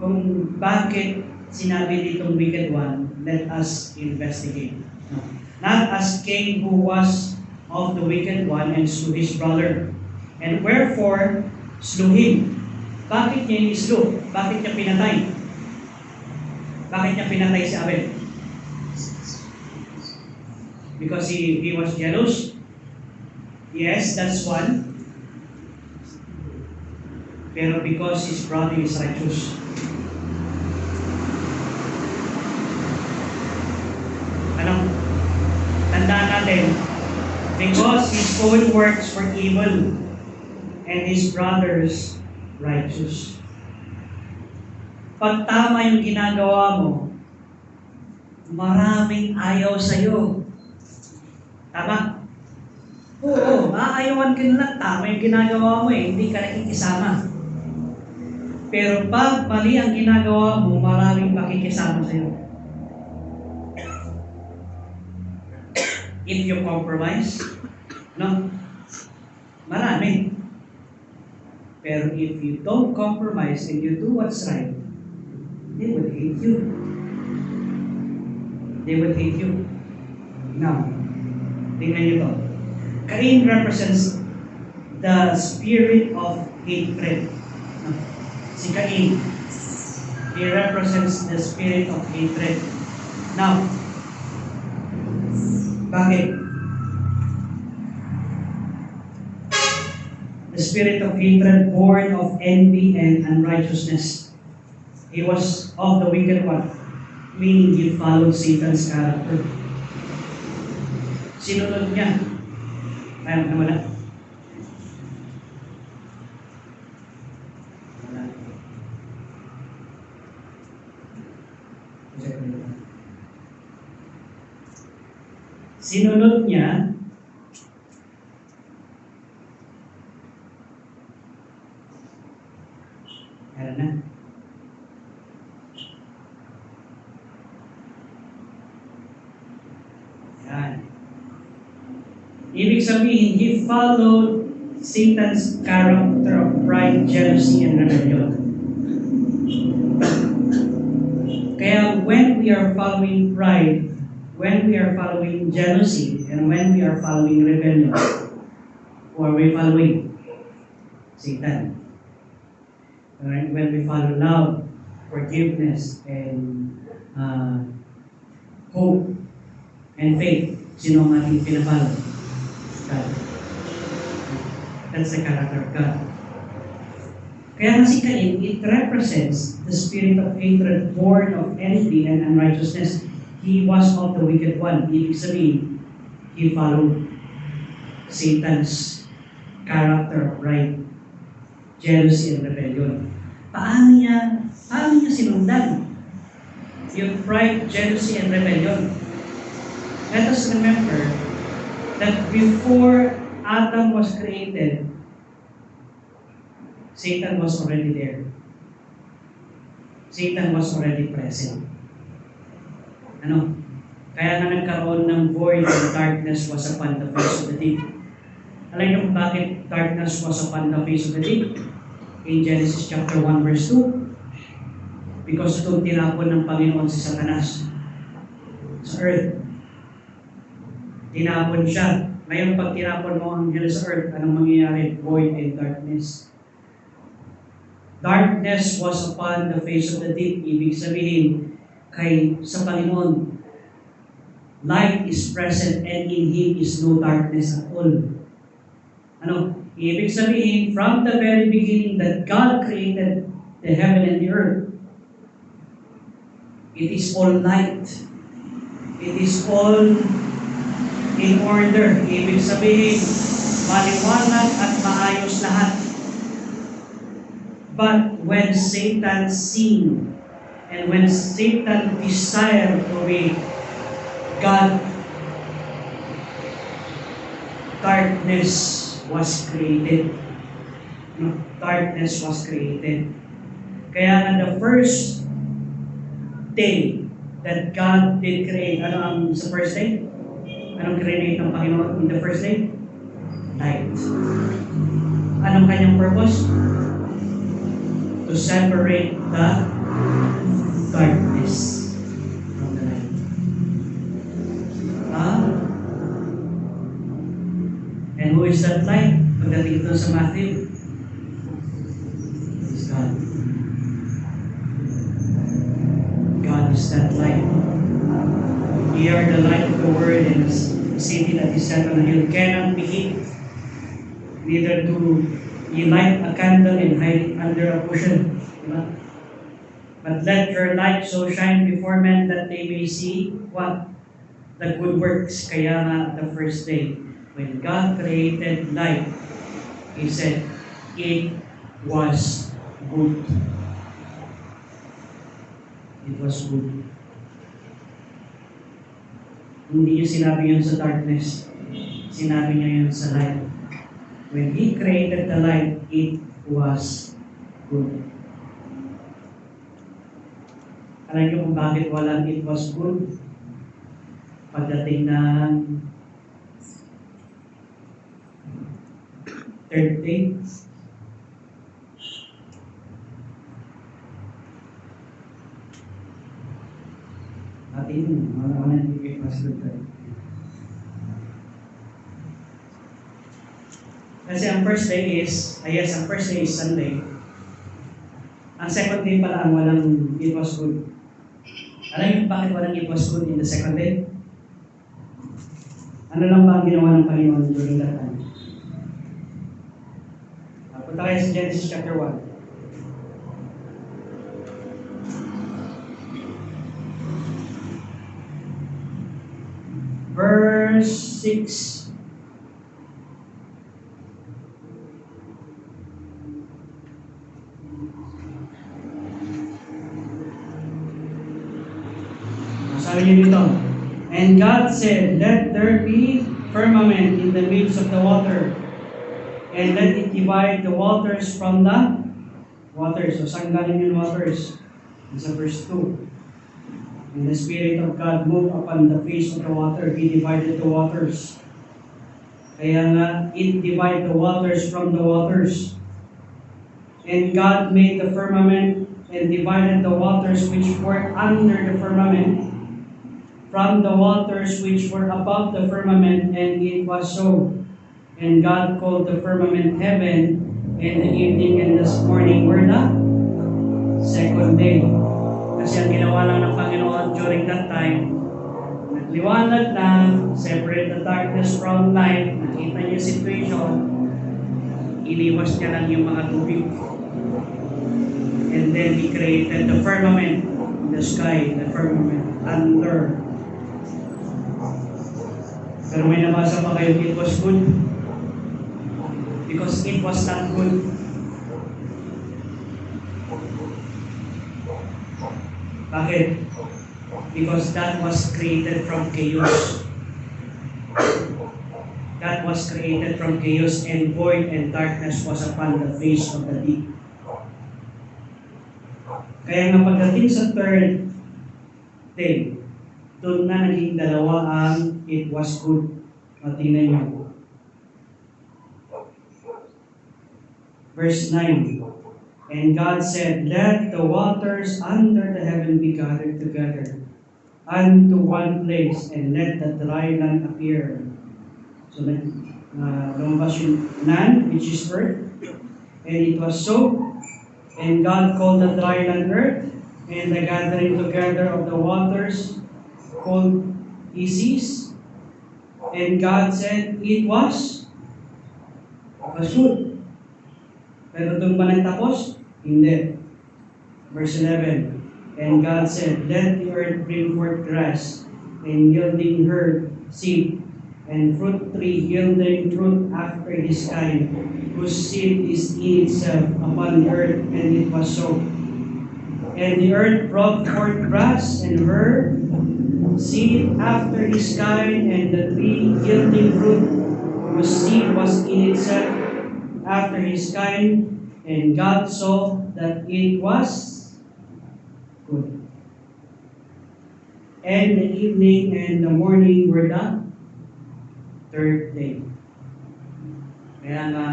kung bakit sinabi ditong wicked one, let us investigate. No? Not as Cain, who was of the wicked one and slew his brother. And wherefore slew him? Bakit niya in-slew? Bakit niya pinatay? Bakit niya pinatay si Abel? Because he was jealous? Yes, that's one. Pero because his brother is righteous. Tandaan natin, because his own works were evil, and his brothers righteous. Pag tama yung ginagawa mo, maraming ayaw sa'yo. Tama? Oo, aayawan ka na, tama yung ginagawa mo hindi ka nakikisama. Pero pag mali ang ginagawa mo, maraming makikisama sa'yo. If you compromise, marami. Pero if you don't compromise and you do what's right, they would hate you. They would hate you. Now, tingnan niyo to. Cain represents the spirit of hatred. Si Cain, he represents the spirit of hatred. Now, bakit? The spirit of hatred, born of envy and unrighteousness. He was of the wicked one, meaning he followed Satan's character. Sinunod niya. Ayaw na wala. Sinunod niya na. Yan. Ibig sabihin, he followed Satan's character of pride, jealousy, and rebellion. Kaya when we are following pride, when we are following jealousy, and when we are following rebellion, who are we following? Satan. Alright? When we follow love, forgiveness, and hope, and faith. Sino ang ating pinapalo? God. That's the character of God. Kaya nga si Cain, it represents the spirit of hatred born of envy and unrighteousness. He was of the wicked one. Ibig sabihin, he followed Satan's character of pride, jealousy, and rebellion. Paano niya sinundan yung pride, jealousy, and rebellion? Let us remember that before Adam was created, Satan was already there. Satan was already present. Kaya nga nagkaroon ng void and darkness was upon the face of the deep. Alam niyo kung bakit darkness was upon the face of the deep? In Genesis chapter 1 verse 2. Because itong tinapon ng Panginoon si Satanas sa earth. Tinapon siya. Ngayon pag tinapon mo ang anghel sa earth, anong mangyayari? Void and darkness. Darkness was upon the face of the deep. Ibig sabihin, sa Panginoon, light is present and in Him is no darkness at all. Ibig sabihin, from the very beginning that God created the heaven and the earth, it is all light. It is all in order. Ibig sabihin, maliwanag at maayos lahat. But when Satan sinned, and when Satan desired to be God, darkness was created. Darkness was created. Kaya nga the first day that God did create, sa first day? Anong create ng Panginoon in the first day? Light. Anong kanyang purpose? To separate the darkness from the light. And who is that light? Pagdating ito sa Matthew, is God. God is that light. Ye are the light of the world, and the city that is set on a hill cannot be hid. Neither do ye light a candle and hide it under a bushel. But let your light so shine before men that they may see what? The good works. Kaya nga the first day, when God created light, He said, it was good. It was good. Hindi niya sinabi yun sa darkness. Sinabi niya yun sa light. When He created the light, it was good. Alam niyo kung bakit walang it was good? Pagdating ng third day, it was good. Kasi ang first day is Sunday. Ang second day pala ang walang it was good. Alam niyo bakit walang it was good in the second day? Ano lang ba ang ginawa ng Panginoon during that time? Punta kayo sa Genesis chapter 1. Verse 6. Sabi niyo dito, and God said, let there be firmament in the midst of the water, and let it divide the waters from the waters. So, saan galing yung waters? Sa verse 2. And the Spirit of God moved upon the face of the water. He divided the waters. Kaya nga, it divided the waters from the waters. And God made the firmament and divided the waters which were under the firmament from the waters which were above the firmament, and it was so. And God called the firmament heaven, and the evening and the morning were the second day. Kasi ang ginawa lang ng Panginoon during that time, liwanag na, separate the darkness from light, nakita niya yung situation, iniwas niya lang yung mga tubig. And then He created the firmament, the sky, the firmament, under. Pero may nabasa pa kayo, it was good. Because it was not good. Bakit? Because that was created from chaos. That was created from chaos, and void and darkness was upon the face of the deep. Kaya nga pagdating sa third day, doon na naging dalawa ang it was good. O tingnan niyo. Verse 9. And God said, let the waters under the heaven be gathered together unto one place, and let the dry land appear. So, lumabas yung land, which is earth. And it was so. And God called the dry land earth, and the gathering together of the waters called He seas. And God said, it was good. Pero doon ba nagtapos? Hindi. Verse 11. And God said, let the earth bring forth grass, and yielding herb, seed, and fruit tree yielding fruit after his kind, whose seed is in itself upon the earth, and it was so. And the earth brought forth grass and herb, seed after his kind, and the tree yielding fruit, whose seed was in itself after his kind. And God saw that it was good. And the evening and the morning were the third day. Kaya nga,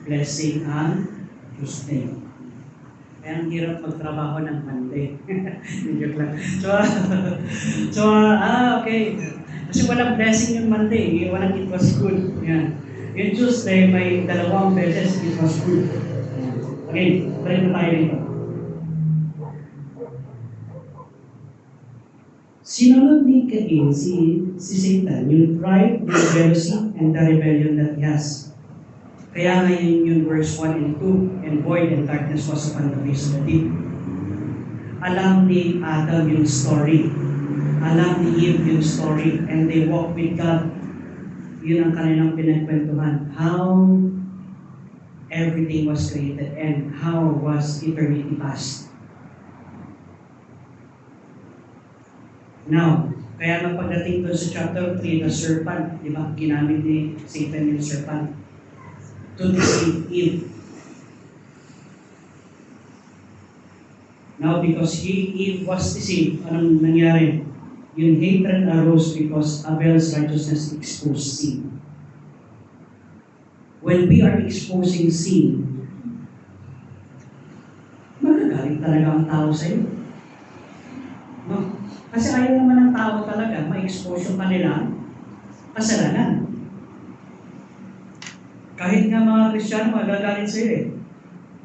blessing ang Tuesday. Kaya ang hirap magtrabaho ng Monday. Joke lang. Okay. Kasi walang blessing yung Monday. Walang it was good. Yan. Yung Tuesday, may dalawang beses it was good. Okay, try na tayo dito. Sinunod ni Cain si Satan, yung pride, yung jealousy, and the rebellion that he has. Kaya ngayon yung verse 1 and 2, and void and darkness was upon the face of the deep. Alam ni Adam yung story. Alam ni Eve yung story. And they walk with God. Yun ang kanilang pinagkwentuhan. How everything was created and how was eternity passed. Now, kaya nga pagdating doon sa chapter 3, the serpent, di ba, ginamit ni Satan yung serpent to deceive Eve. Now, because Eve was deceived, anong nangyari? Yung hatred arose because Abel's righteousness exposed sin. When we are exposing sin, magagalit talaga ang tao sa iyo. No? Kasi ayaw naman ng tao talaga ma-expose yung kanilang kasalanan. Kahit nga mga Kristiyano, magagalit sa iyo eh.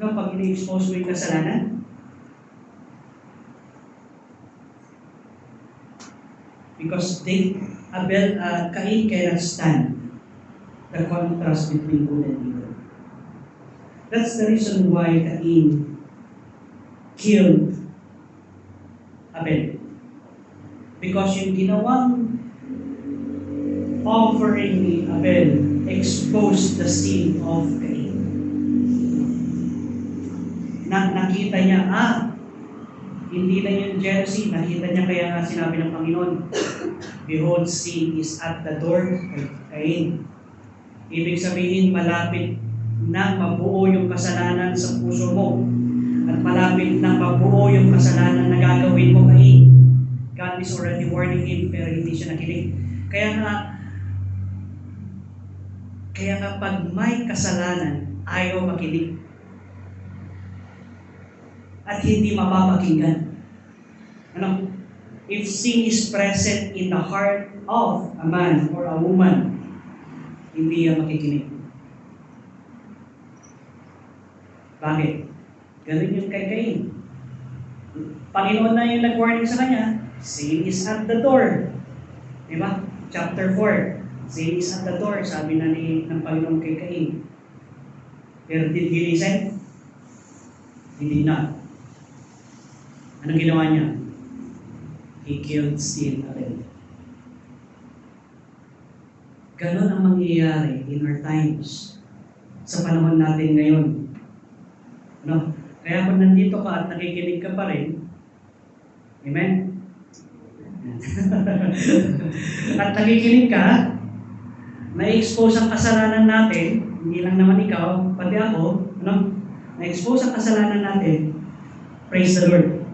No, pag ini-expose mo yung kasalanan. Because Cain cannot stand the contrast between good and evil. That's the reason why Cain killed Abel. Because yung ginawang offering ni Abel exposed the sin of Cain. Nakita niya, hindi na yung jealousy, nakita niya kaya nga sinabi ng Panginoon, behold, sin is at the door, Cain. Ibig sabihin, malapit na mabuo yung kasalanan sa puso mo. At malapit na mabuo yung kasalanan na gagawin mo, Cain. God is already warning him, pero hindi siya nakinig. Kaya nga pag may kasalanan, ayaw makinig. At hindi mapapakinggan. Ano? If sin is present in the heart of a man or a woman, hindi yan makikinig. Bakit? Ganun yung kay Cain. Panginoon na yung nag-warning sa kanya, sin is at the door. Di ba? Chapter 4, sin is at the door, sabi na ng Panginoon kay Cain. Pero did he listen? He did not. Anong ginawa niya? He killed still Abel. Ganon ang mangyayari in our times sa panahon natin ngayon. No? Kaya kung nandito ka at nakikinig ka pa rin, amen? At nakikinig ka, na-expose ang kasalanan natin, hindi lang naman ikaw, pati ako, ano? Na-expose ang kasalanan natin, praise the Lord.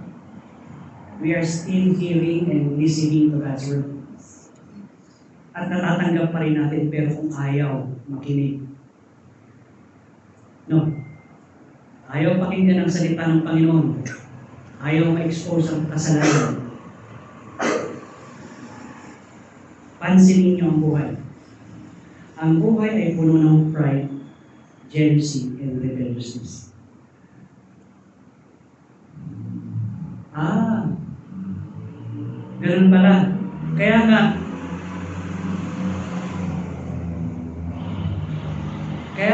We are still hearing and listening to God's word. At natatanggap pa rin natin, pero kung ayaw makinig. No. Ayaw pakinggan ang salita ng Panginoon. Ayaw ma-expose ang kasalanan. Pansinin niyo ang buhay. Ang buhay ay puno ng pride, jealousy, and rebelliousness. Ganun pala. Kaya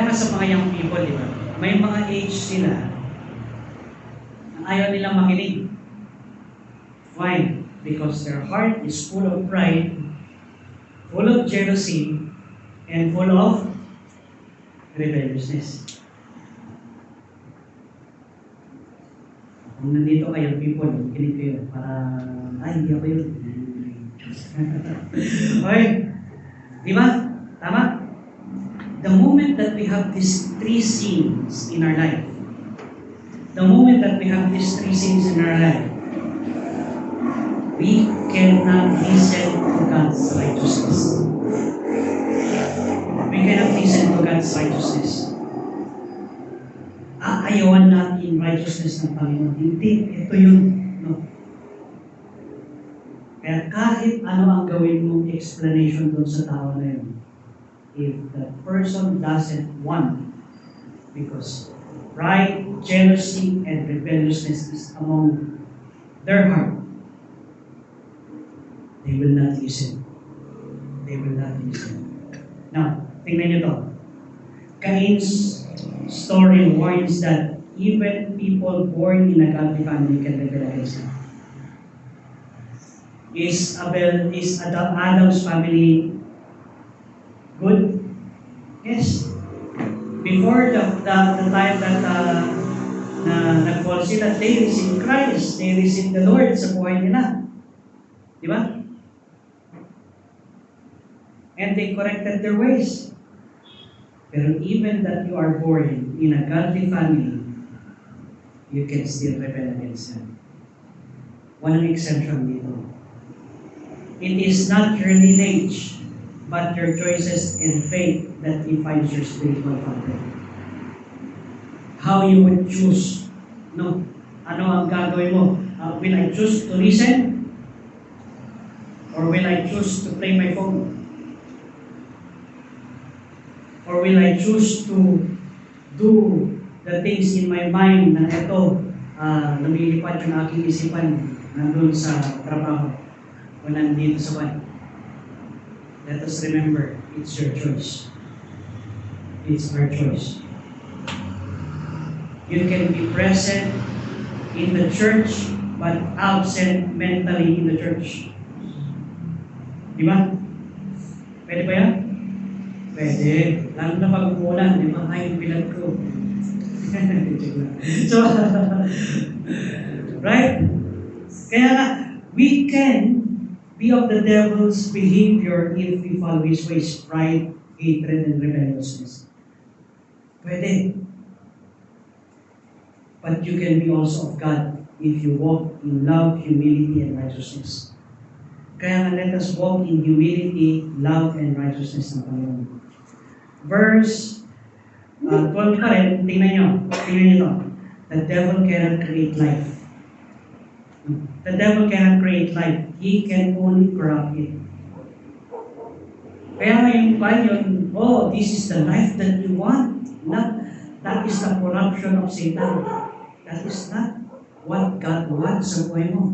nga sa mga young people, di ba? May mga age sila na ayaw nilang makinig. Why? Because their heart is full of pride, full of jealousy, and full of rebelliousness. Kung nandito kayo, people, kinig kayo para, hindi ako yun. Okay? Di ba? Tama? The moment that we have these three sins in our life, we cannot listen to God's righteousness. Aayawan natin righteousness ng Panginoon. Hindi, ito yun. No. Kaya kahit ano ang gawin mong explanation doon sa tao na yun, if the person doesn't want, because pride, jealousy, and rebelliousness is among their heart, they will not listen. Now, tingnan nyo to. Cain's story warns that even people born in a godly family can rebel against God. Is Adam's family good? Yes. Before the time that nag-fall sila, they received Christ. They received the Lord sa buhay nila. Di ba? And they corrected their ways. Pero even that you are born in a godly family, you can still rebel against them. Walang exemption dito. It is not your lineage, but your choices and faith that defines your spiritual content. How you would choose. No? Ano ang gagawin mo? Will I choose to listen? Or will I choose to play my phone? Or will I choose to do the things in my mind na ito, lumilipat yung aking isipan nandun sa trabaho o nandito sa bahay? Let us remember, it's your choice. It's our choice. You can be present in the church but absent mentally in the church. Di ba? Pwede ba yan? Pwede. Lalo na pag umulan, di ba? Ay, yung bilag ko. So, right? Kaya nga, we can be of the devil's behavior if we follow his ways, pride, hatred, and rebelliousness. Pwede. But you can be also of God if you walk in love, humility, and righteousness. Kaya nga, let us walk in humility, love, and righteousness ng Panginoon. Verse 12 pa rin, tingnan nyo to. The devil cannot create life. The devil cannot create life. He can only corrupt it. Kaya ngayon, this is the life that you want. That is the corruption of Satan. That is not what God wants sa buhay mo.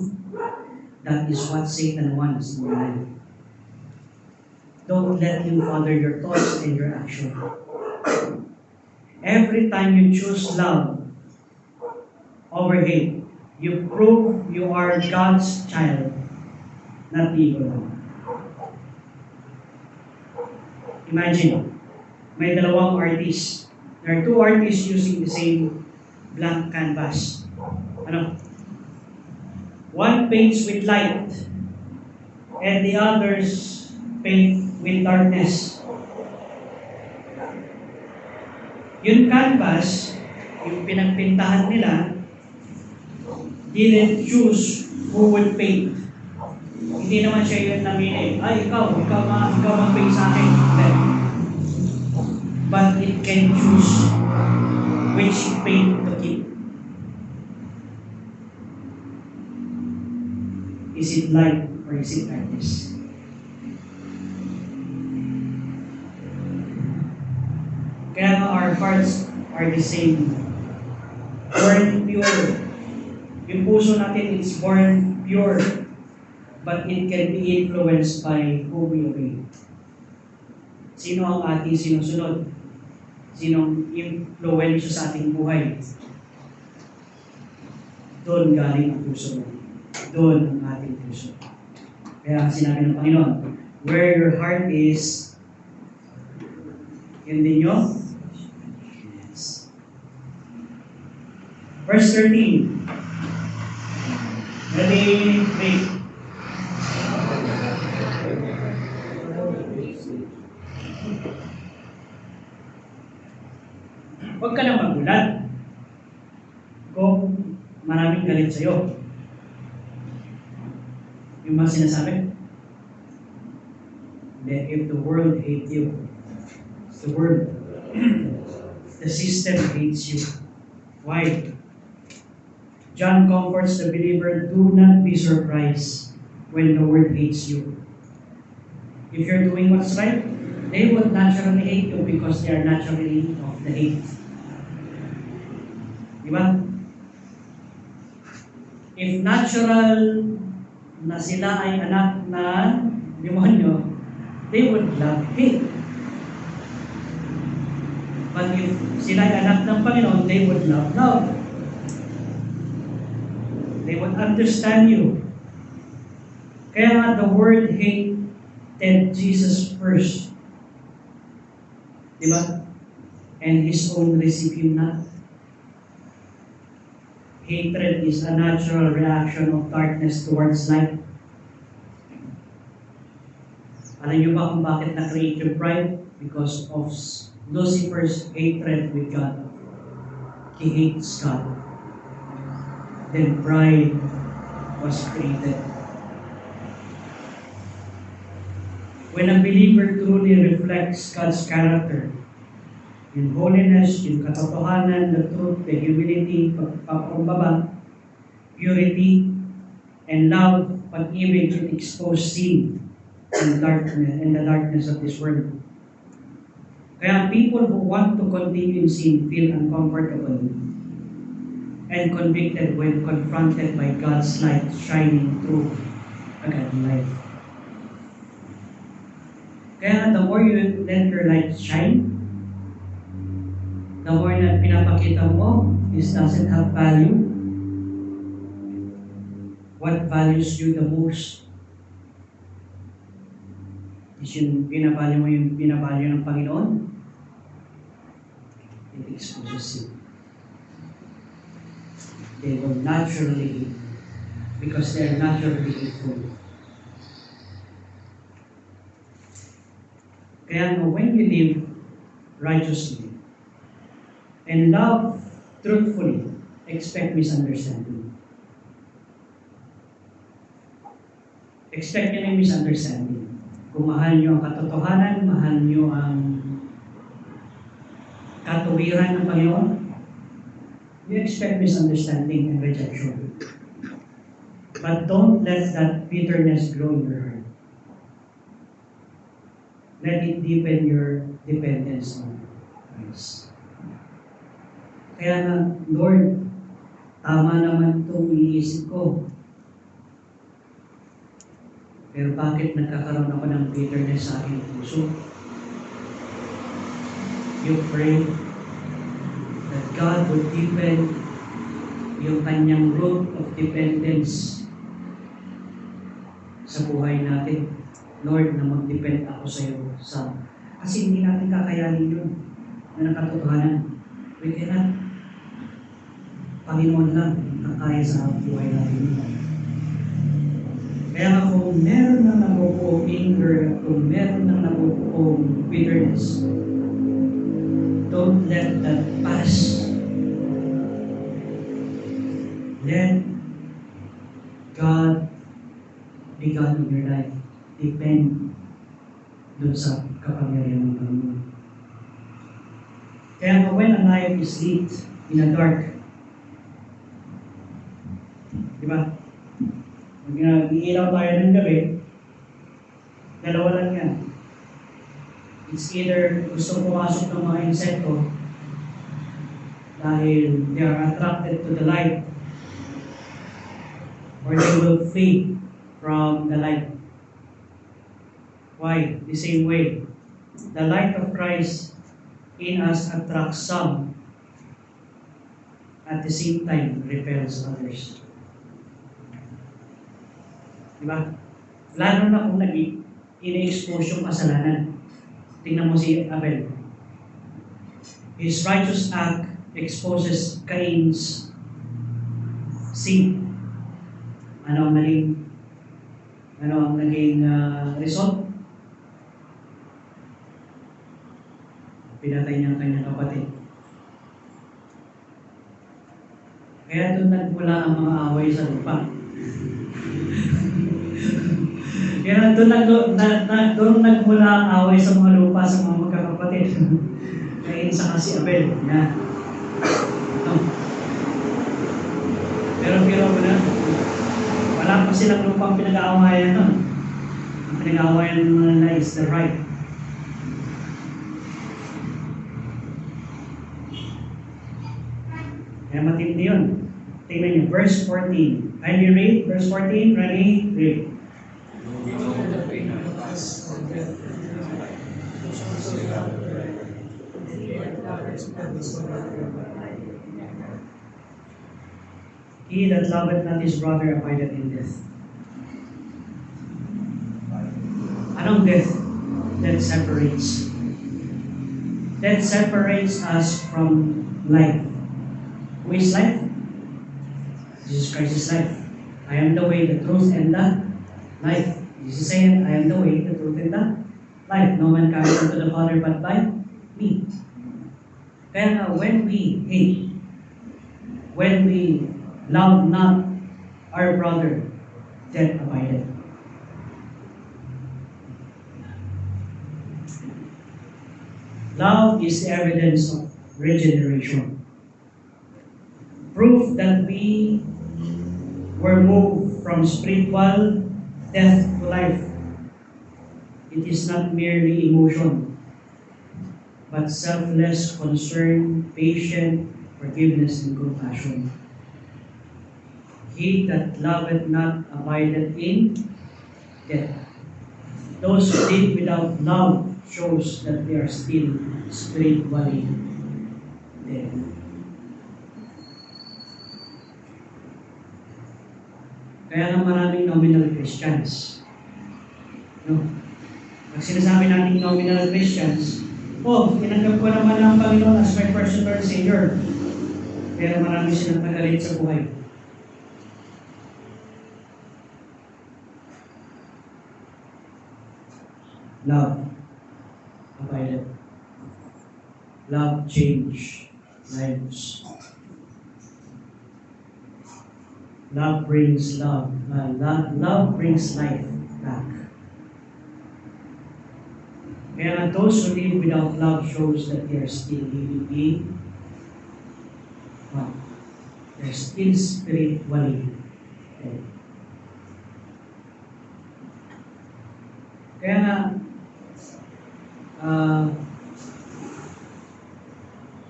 That is what Satan wants in your life. Don't let him father your thoughts and your action. Every time you choose love over hate, you prove you are God's child, not evil one. Imagine, may dalawang artists. There are two artists using the same blank canvas. Ano? One paints with light, and the others paint with darkness. Yung canvas, yung pinagpintahan nila, didn't choose who would paint. Hindi naman siya yun namili. Ay, ikaw mag-paint sa akin. Then, but it can choose which paint to keep. Is it light or is it darkness? Kaya nga our hearts are the same. Born pure. Yung puso natin is born pure. But it can be influenced by who we obey. Sino ang ating sinusunod? Sinong influensya sa ating buhay? Doon galing ang puso mo. Doon ang ating puso. Kaya sinabi ng Panginoon, where your heart is, yun din yun. Yes. Verse 13. Ready, read. Huwag ka lang magulat kung maraming galit sa'yo. Yung mga sinasabi, that if the world hates you, the world, the system hates you. Why? John comforts the believer, do not be surprised when the world hates you. If you're doing what's right, they would naturally hate you because they are naturally of the hate. Diba? If natural na sila ay anak na demonyo, they would love hate. But if sila ay anak ng Panginoon, they would love love. They would understand you. Kaya nga the word hated Jesus first. Diba? And His own receive Him not. Hatred is a natural reaction of darkness towards light. Alam niyo ba kung bakit na-create yung pride? Because of Lucifer's hatred with God. He hates God. Then pride was created. When a believer truly reflects God's character, in holiness, in katotohanan, the truth, the humility, pagpapakumbaba, purity, and love, pag-ibig, to expose sin and the darkness of this world. Kaya people who want to continue in sin feel uncomfortable and convicted when confronted by God's light shining through a godly life. Kaya the more you let your light shine, the more na pinapakita mo, this doesn't have value. What values you the most? Is yung binavalue mo yung binavalue ng Panginoon? It exposes you. They will naturally hate because they are naturally hateful. Kaya when you live righteously, and love truthfully, expect misunderstanding. Expect nyo na yung misunderstanding. Kung mahal nyo ang katotohanan, mahal nyo ang katuwiran ng Panginoon, you expect misunderstanding and rejection. But don't let that bitterness grow in your heart. Let it deepen your dependence on Christ. Kaya nga, Lord, tama naman itong iniisip ko. Pero bakit nagkakaroon ako ng bitterness sa aking puso? You pray that God would deepen yung kanyang root of dependence sa buhay natin. Lord, na mag-depend ako sa iyo. Kasi hindi natin kakayanin yun na nakatotohanan. We cannot. Panginoon lang ang kaya sa buhay natin. Kaya kung meron na nabubuong anger, kung meron na nabubuong bitterness, don't let that pass. Let God be God in your life. Depend dun sa kapangyarihan ng Panginoon. Kaya when a life is lit in a dark, di ba? Pag nag-iilaw tayo ng gabi, dalawa lang yan. It's either gusto pumasok ng mga insekto dahil they are attracted to the light, or they will flee from the light. Why? The same way. The light of Christ in us attracts some, at the same time repels others. Diba? Lalo na kung ina-expose yung kasalanan. Tingnan mo si Abel. His righteous act exposes Cain's sin. Ano ang naging result? Pinatay niya ang kanyang kapatid. Kaya doon nagmula ang mga away sa lupa. Kaya doon nagmula ang away sa mga lupa sa mga magkakapatid. Kaya sa kasi Abel na pero wala pa silang lupang pinag-aawayan nun. Ang pinag-aawayan nila is the right. Kaya matindi yun. Tingnan niyo, verse 14. Kindly read, verse 14. Ready? Read. He that loveth not his brother abideth in death. Anong death? Death separates. Death separates us from life. Who is life? Jesus Christ is life. I am the way, the truth, and the life. Jesus said, I am the way, the truth, and the life. No man cometh unto the Father but by me. Kaya nga, when we hate, when we love not our brother, death abideth. Love is the evidence of regeneration. Proof that we were moved from spiritual death to life. It is not merely emotion, but selfless concern, patient, forgiveness, and compassion. He that loveth not abideth in death. Those who live without love shows that they are still spiritually dead. Kaya nga maraming nominal Christians. No? Pag sinasabi natin nominal Christians, tinanggap ko naman ang Panginoon as my personal Savior. Pero marami silang tagalit sa buhay. Love abideth. Love change lives. Love brings love. Love brings life back. Kaya those who live without love shows that they are still living in what? They are still spiritually dead. Kaya nga,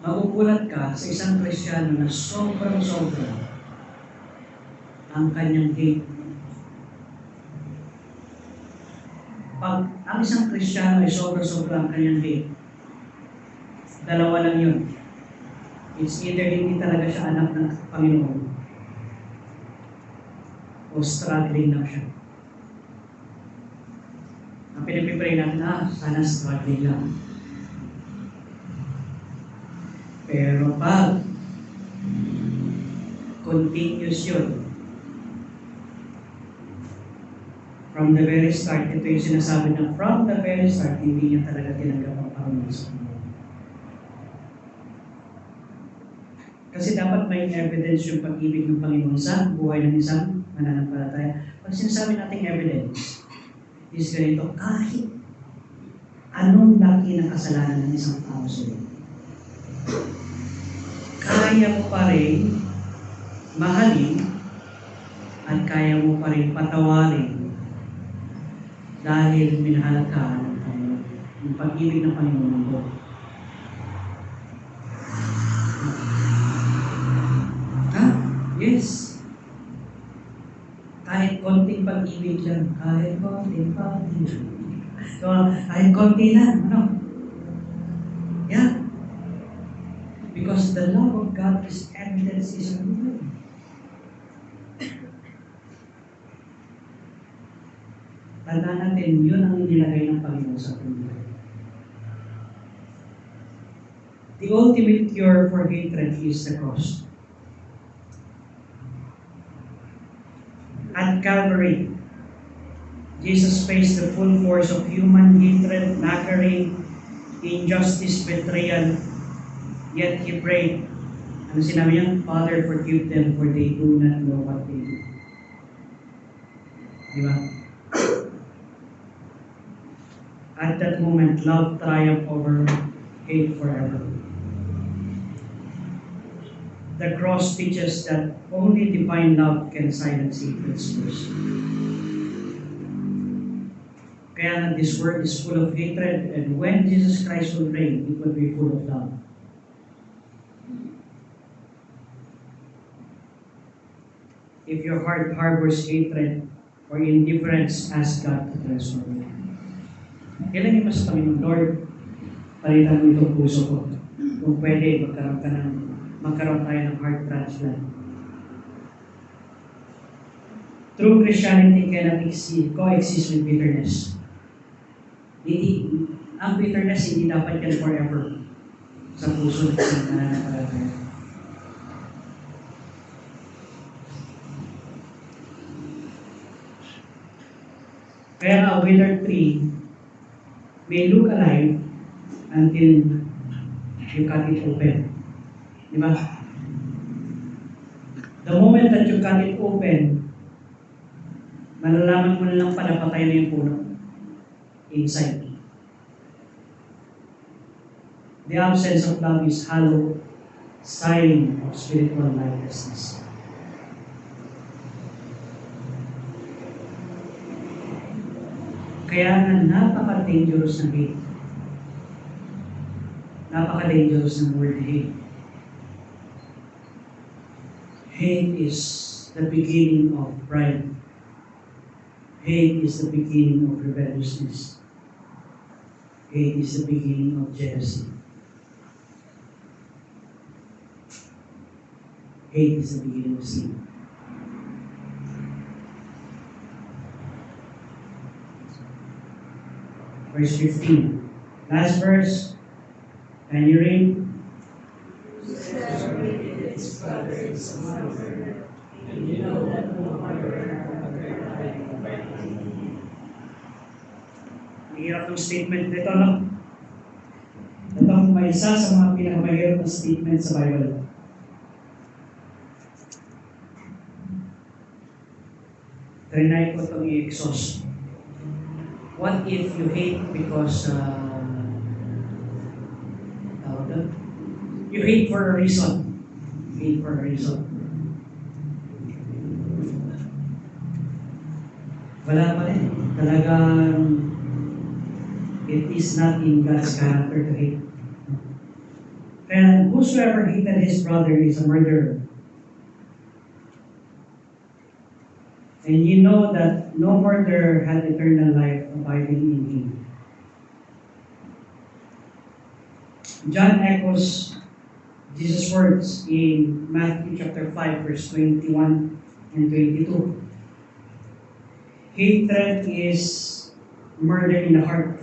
magugulat ka sa isang Kristiyano na sobrang ang kanyang hate. Ang isang Kristiyano ay sobra-sobra ang kanyang hate. Dalawa lang yun. It's either hindi talaga siya anak ng Panginoon o struggling lang siya. Ang pinipipray natin, sana struggling lang. Pero pag continuous yun, from the very start, ito yung sinasabi na from the very start, hindi niya talaga tinanggap ang Panginoon sa Panginoon. Kasi dapat may evidence yung pag-ibig ng Panginoon sa buhay ng isang mananampalataya. Pag sinasabi nating evidence, is ganito, kahit anong laki ng kasalanan ng isang tao sa'yo, kaya mo pa rin mahalin at kaya mo pa rin patawarin dahil minahal ka ng Panginoon. Yung pag-ibig ng Panginoon ng Lord. Yes. Kahit konting pag-ibig lang, kahit konting pag-ibig. So, kahit konti lang, ano? Yeah. Because the love of God is evidence is real. Tandaan natin, yun ang inilagay ng Panginoon sa buhay. The ultimate cure for hatred is the cross. At Calvary, Jesus faced the full force of human hatred, mockery, injustice, betrayal, yet He prayed. Ano sinabi niya? Father, forgive them for they do not know what they do. Diba? At that moment, love triumphed over hate forever. The cross teaches that only divine love can silence hatred's voice. Kaya nga, this world is full of hatred, and when Jesus Christ will reign, it will be full of love. If your heart harbors hatred or indifference, ask God to transform it. Kailan yung mas Panginoon, Lord, palitan mo itong puso ko. Kung pwede, magkaroon tayo ng heart transplant. True Christianity cannot coexist with bitterness. Ang bitterness hindi dapat yan forever sa puso ng isang mananampalataya. Kaya nga, a withered tree may look alive until you cut it open. Diba? The moment that you cut it open, malalaman mo na lang pala patay na yung puno inside. The absence of love is hollow sign of spiritual lifelessness. Kaya nga napaka-dangerous ng hate. Napaka-dangerous ng word hate. Hate is the beginning of pride. Hate is the beginning of rebelliousness. Hate is the beginning of jealousy. Hate is the beginning of sin. Verse 15. Last verse. Can you read? His brother is a murderer, and you know that no murderer ever died by him. Mahirap ng statement nito, no? Ito ang may isa sa mga pinakamahirap na statement sa Bible. Trinay ko itong i-exhaust. What if you hate because you hate for a reason? Hate for a reason. Wala pa rin. Talagang it is not in God's character to hate. And whosoever hated his brother is a murderer. And you know that no murderer had eternal life abiding in him. John echoes Jesus' words in Matthew chapter 5, verse 21 and 22. Hatred is murder in the heart.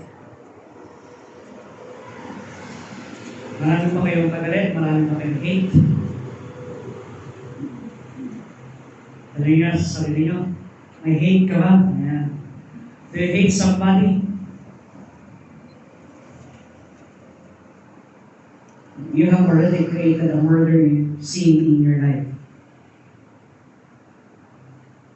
Marami pa kayong kagalit, marami pa kayong hate. Tanong nyo sa sarili nyo, may hate ka ba? Ayan. Do you hate somebody? You have already created a murder scene in your life.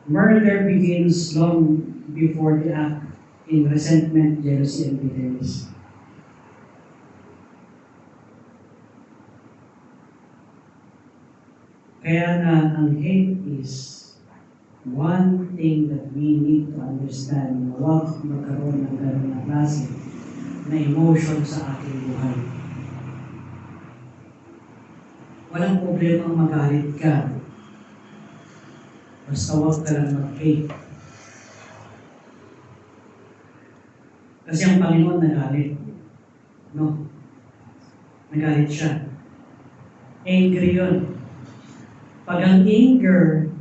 Murder begins long before the act in resentment, jealousy, and bitterness. Kaya na ang hate is one thing that we need to understand na huwag magkaroon ng gano'n na klase na emotion sa ating buhay. Walang problema ang magalit ka. Basta huwag ka lang mag-hate. Kasi ang Panginoon nagalit. No? Nagalit siya. Angry yun. Pag ang anger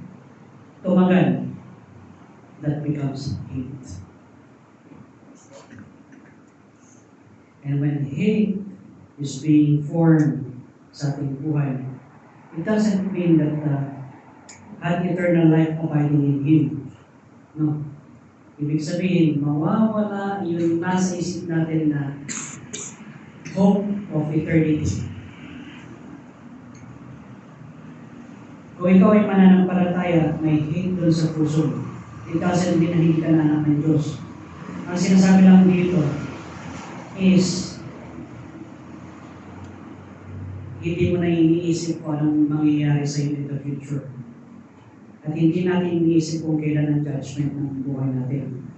tumagal, that becomes hate. And when hate is being formed sa ating buhay, it doesn't mean that had eternal life abiding in Him. No. Ibig sabihin, mawawala yung nasa isip natin na hope of eternity. Kung ikaw ay mananampalataya, may hate doon sa puso. It doesn't mean na hindi ka na anak ng Diyos. Ang sinasabi lang dito is hindi mo na iniisip kung anong mangyayari sa iyo in the future. At hindi natin iniisip kung kailan ang judgment ng buhay natin.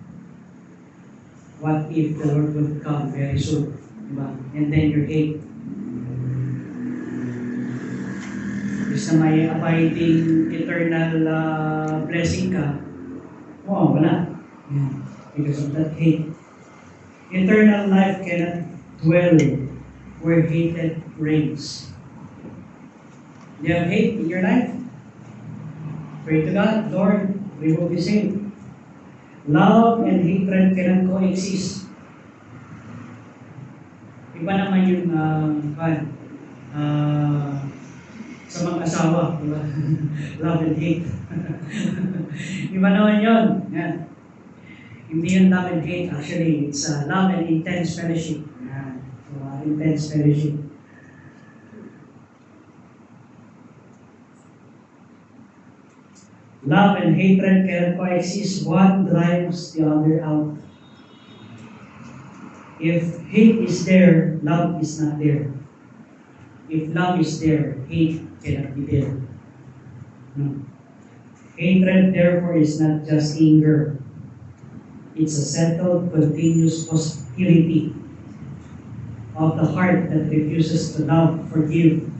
What if the Lord will come very soon? Diba? And then your hate. Is na may abiding eternal blessing ka, wala. Yeah. Because of that hate. Eternal life cannot dwell where hatred reigns. Do you have hate in your life? Pray to God, Lord, remove His hate. Love and hatred cannot coexist. Iba naman yung sa mga asawa, diba? Love and hate. Iba naman yun. Yeah. Hindi yung love and hate. Actually, it's love and intense fellowship. Yeah. So, intense fellowship. Love and hatred cannot coexist. One drives the other out. If hate is there, love is not there. If love is there, hate cannot be there. No. Hatred, therefore, is not just anger. It's a settled, continuous hostility of the heart that refuses to love, forgive,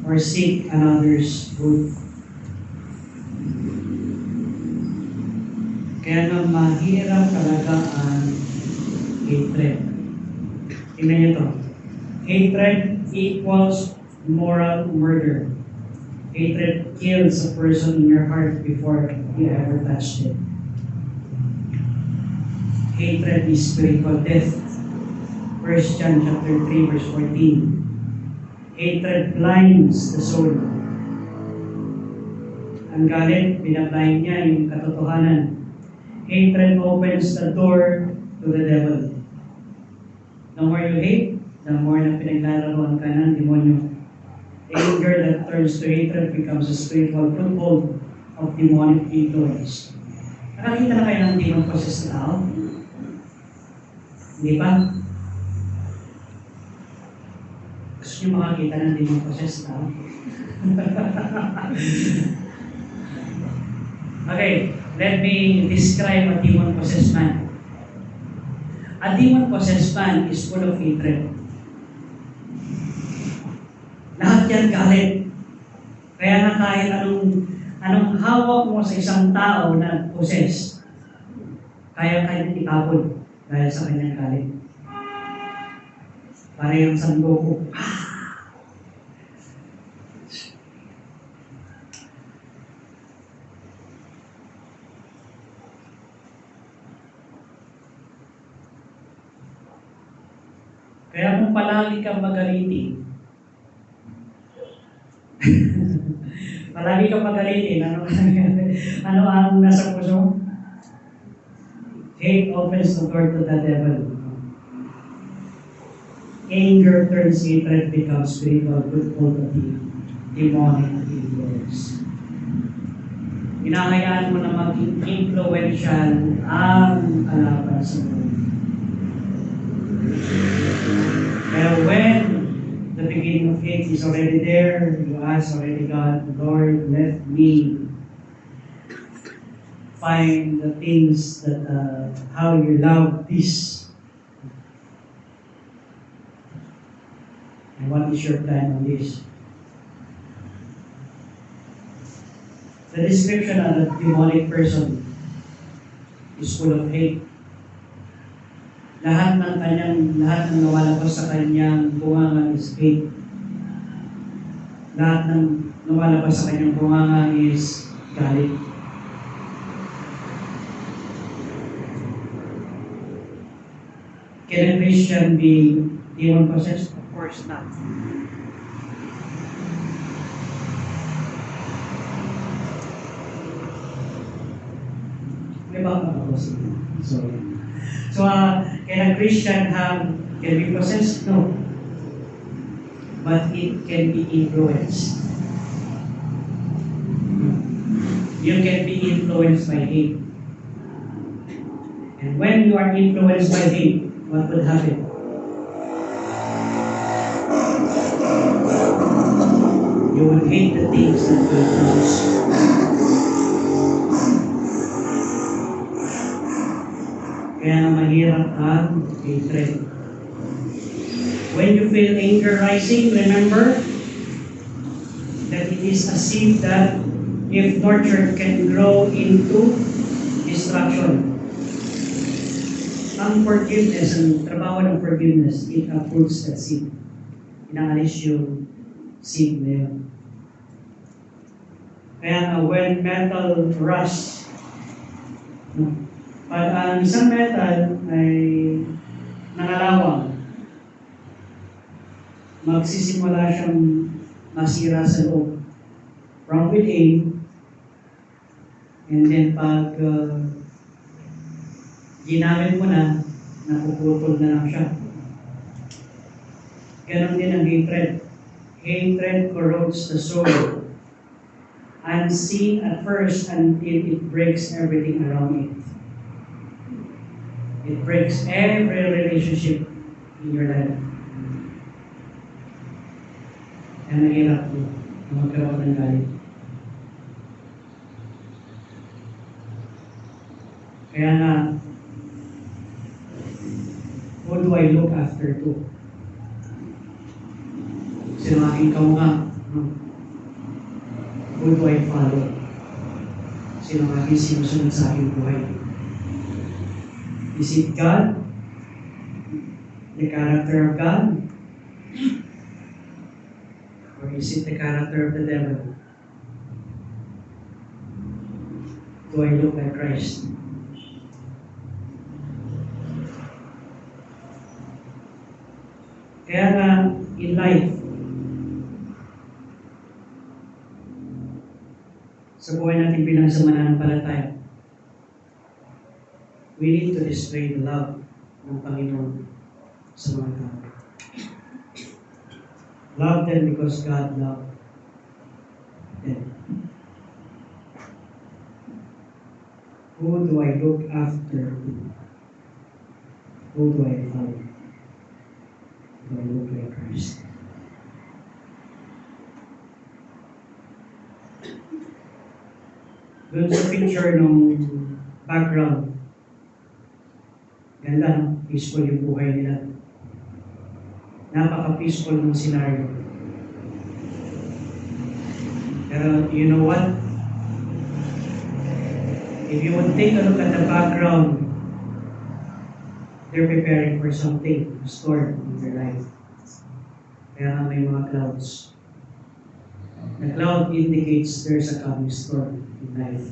or seek another's good. Kaya na mahirap talaga ang hatred. Tingnan niyo to. Hatred equals moral murder. Hatred kills a person in your heart before you ever touched it. Hatred is spiritual death. 1 John chapter 3, verse 14. Hatred blinds the soul. Ang galit, binablind niya yung katotohanan. Hatred opens the door to the devil. The more you hate, the more na pinaglalaroan ka ng demonyo. Anger that turns to hatred becomes a spiritual foothold of demonic influence. Nakakita na kayo ng demon-possessed na tao? Hindi ba? Gusto niyo makakita ng demon-possessed na tao? Okay, let me describe a demon-possessed man. A demon-possessed man is full of hatred. Lahat yan galit. Kaya nga kahit Anong hawak mo sa isang tao na possess? Kaya itapon dahil sa kanyang galit. Parehong San Goku. Kaya kung palagi kang magalitin, palagi kang magalitin, ano ang nasa puso? Hate opens the door to the devil. Anger turns hatred, becomes spiritual foothold of the demonic influence. Hinahayaan mo na maging influential ang kalaban sa mundo. Pero when the beginning of hate is already there, you ask already God, Lord, let me find the things that, how you love this. And what is your plan on this? The description of a demonic person is full of hate. Lahat ng nawalabas sa kanyang bunganga is hate. Lahat ng nawalabas sa kanyang bunganga is galit. Can a Christian be demon possessed? Of course not. May baka ako sorry. So, can a Christian can be possessed? No. But it can be influenced. You can be influenced by hate. And when you are influenced by hate, what would happen? You will hate the things that you produce. Kaya mahirap ang hatred. When you feel anger rising, remember that it is a seed that, if nurtured, can grow into destruction. Ang forgiveness, ang trabaho ng forgiveness, it uproots that seed. Inaalis yung seed na yun. Kaya when metal rust, pag ang isang metal ay nangalawang, magsisimula siyang masira sa loob from within, and then pag ginamit mo na, napuputol na lang siya. Ganon din ang hatred. Hatred corrodes the soul, unseen at first until it breaks everything around it. It breaks every relationship in your life. Kaya mahirap po na magkaroon ng galit. Kaya nga, who do I look after to? Sino aking kamukha? Who do I follow? Sino aking sinusunod sa aking buhay? Is it God? The character of God? Or is it the character of the devil? Do I look like Christ? Kaya nga, in life, sa buhay natin bilang sa mananampalataya, we need to display the love ng Panginoon sa mga tao. Love them because God loved them. Who do I look after? Who do I follow? Do I look like Christ? Doon sa picture ng background, ganda, no? Peaceful yung buhay nila. Napaka-peaceful ng scenario. Pero you know what? If you would take a look at the background, they're preparing for something, a storm in their life. Kaya nga may mga clouds. The cloud indicates there's a coming storm in life.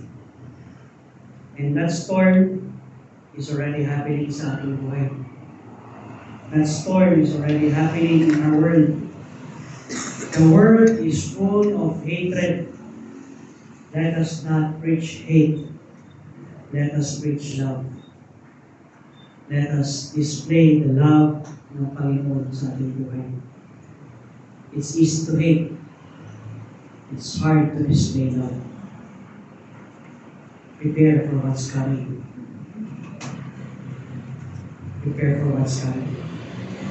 And that storm is already happening sa ating buhay. That storm is already happening in our world. The world is full of hatred. Let us not preach hate. Let us preach love. Let us display the love ng Panginoon sa ating buhay. It's easy to hate. It's hard to display love. Prepare for what's coming. Prepare for what's coming.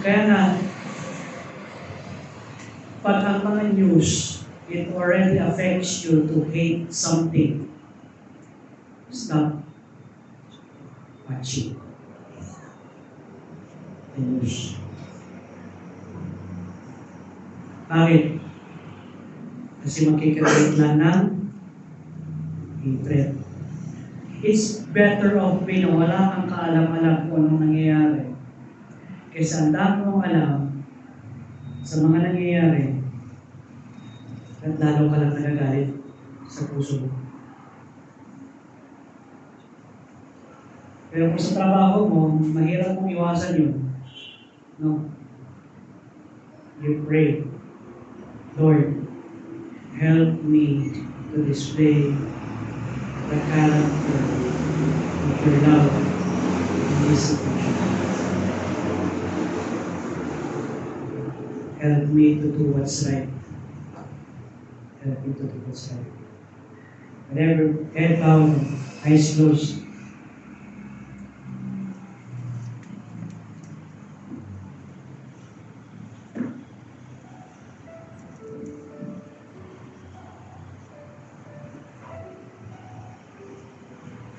Kaya nga, pag ang mga news, it already affects you to hate something, stop watching the news. Bakit? Kasi magkikreate na ng hatred. It's better off na wala kang kaalam-alam kung anong nangyayari kaysa ang dami mong alam sa mga nangyayari at lalo ka lang nagagalit sa puso mo. Pero kung sa trabaho mo, mahirap mong iwasan yun. No? You pray, Lord, help me to display the character of your love in this situation. Help me to do what's right. Help me to do what's right. Whatever, head down, eyes closed.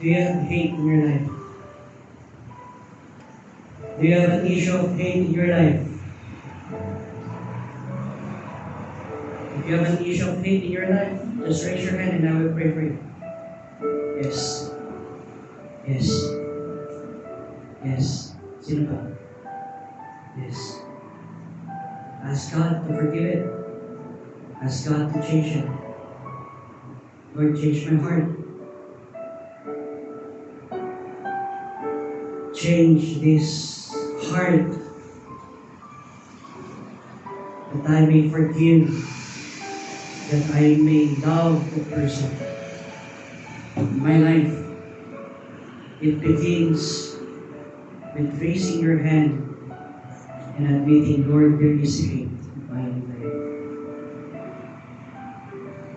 Do you have hate in your life? Do you have an issue of hate in your life? If you have an issue of hate in your life, just raise your hand and I will pray for you. Yes. Yes. Yes. Sino ba? Yes. Ask God to forgive it. Ask God to change it. Lord, change my heart. Change this heart that I may forgive, that I may love the person. In my life, it begins with raising your hand and admitting, Lord, there is hate in my life.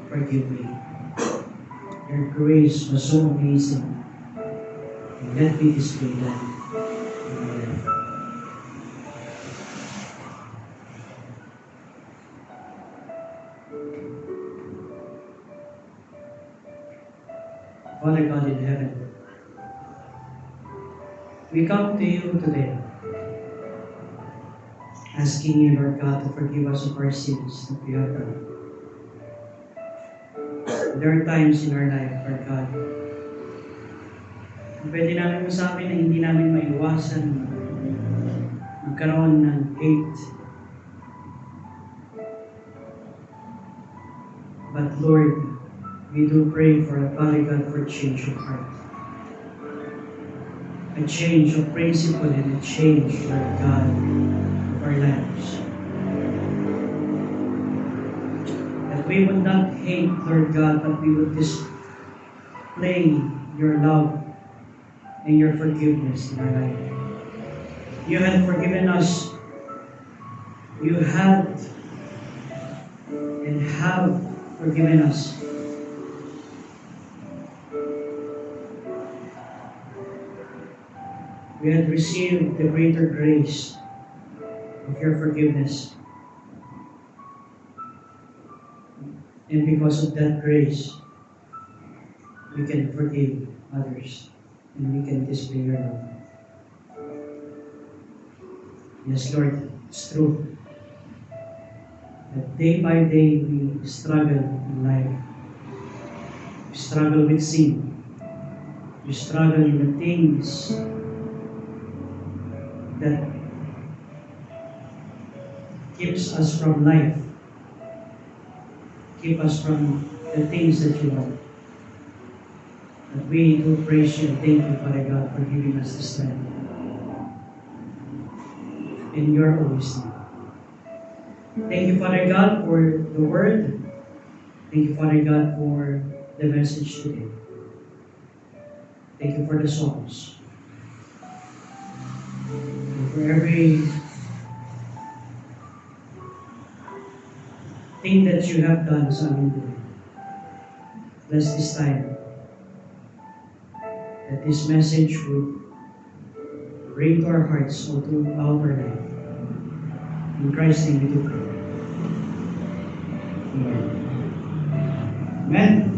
Forgive me. Your grace was so amazing. And let me display that in my life. Father God in heaven, we come to you today, asking you, Lord God, to forgive us of our sins that we have done. There are times in our life, Lord God, pwede namin masabi na hindi namin maiwasan magkaroon ng hate. But Lord, we do pray for a Father God for change of heart. A change of principle and a change, Lord God, of our lives. That we would not hate, Lord God, but we would display your love and your forgiveness in our life. You had forgiven us. You had and have forgiven us. We had received the greater grace of your forgiveness. And because of that grace, we can forgive others. And we can display your love. Yes, Lord, it's true that day by day we struggle in life. We struggle with sin. You struggle in the things that keeps us from life, keep us from the things that you want. But we do praise you and thank you, Father God, for giving us the strength. In your always name. Thank you, Father God, for the word. Thank you, Father God, for the message today. Thank you for the songs. And for every thing that you have done sa amin today. Bless this time. That this message would bring to our hearts all throughout our life. In Christ's name we do pray. Amen. Amen.